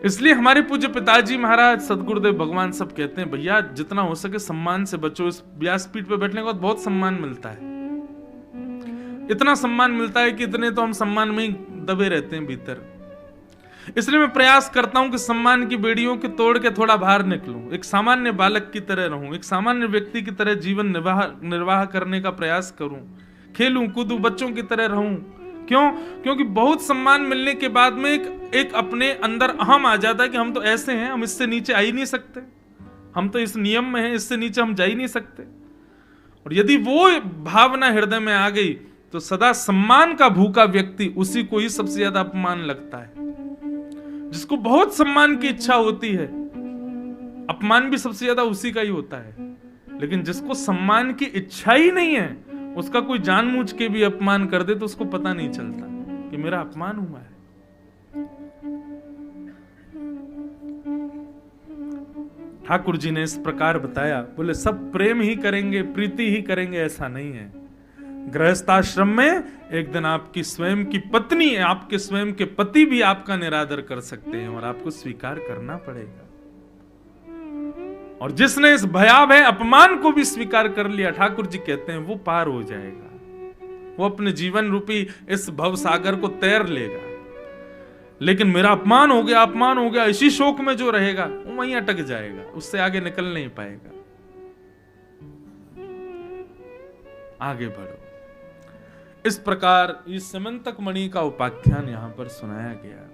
इसलिए हमारे पूज्य पिताजी महाराज, सदगुरुदेव भगवान सब कहते हैं भैया जितना हो सके सम्मान से बचो। इस व्यासपीठ पे बैठने के बाद बहुत सम्मान मिलता है, इतना सम्मान मिलता है कि इतने तो हम सम्मान में ही दबे रहते हैं भीतर। इसलिए मैं प्रयास करता हूं कि सम्मान की बेड़ियों के तोड़ के थोड़ा बाहर निकलूं, एक सामान्य बालक की तरह रहूं, एक सामान्य व्यक्ति की तरह जीवन निर्वाह करने का प्रयास करूं, खेलूं कूदूं, बच्चों की तरह रहूं। क्यों? क्योंकि बहुत सम्मान मिलने के बाद में एक अपने अंदर अहम आ जाता है कि हम तो ऐसे हैं, हम इससे नीचे आ ही नहीं सकते, हम तो इस नियम में हैं, इससे नीचे हम जा ही नहीं सकते। और यदि वो भावना हृदय में आ गई तो सदा सम्मान का भूखा व्यक्ति, उसी को ही सबसे ज्यादा अपमान लगता है। जिसको बहुत सम्मान की इच्छा होती है, अपमान भी सबसे ज्यादा उसी का ही होता है। लेकिन जिसको सम्मान की इच्छा ही नहीं है, उसका कोई जानबूझ के भी अपमान कर दे तो उसको पता नहीं चलता कि मेरा अपमान हुआ है। ठाकुर जी ने इस प्रकार बताया, बोले सब प्रेम ही करेंगे, प्रीति ही करेंगे, ऐसा नहीं है। गृहस्थाश्रम में एक दिन आपकी स्वयं की पत्नी, आपके स्वयं के पति भी आपका निरादर कर सकते हैं और आपको स्वीकार करना पड़ेगा। और जिसने इस भयावह अपमान को भी स्वीकार कर लिया, ठाकुर जी कहते हैं वो पार हो जाएगा, वो अपने जीवन रूपी इस भव सागर को तैर लेगा। लेकिन मेरा अपमान हो गया, अपमान हो गया, इसी शोक में जो रहेगा वो वहीं अटक जाएगा, उससे आगे निकल नहीं पाएगा। आगे बढ़ो। इस प्रकार इस समंतक मणि का उपाख्यान यहां पर सुनाया गया।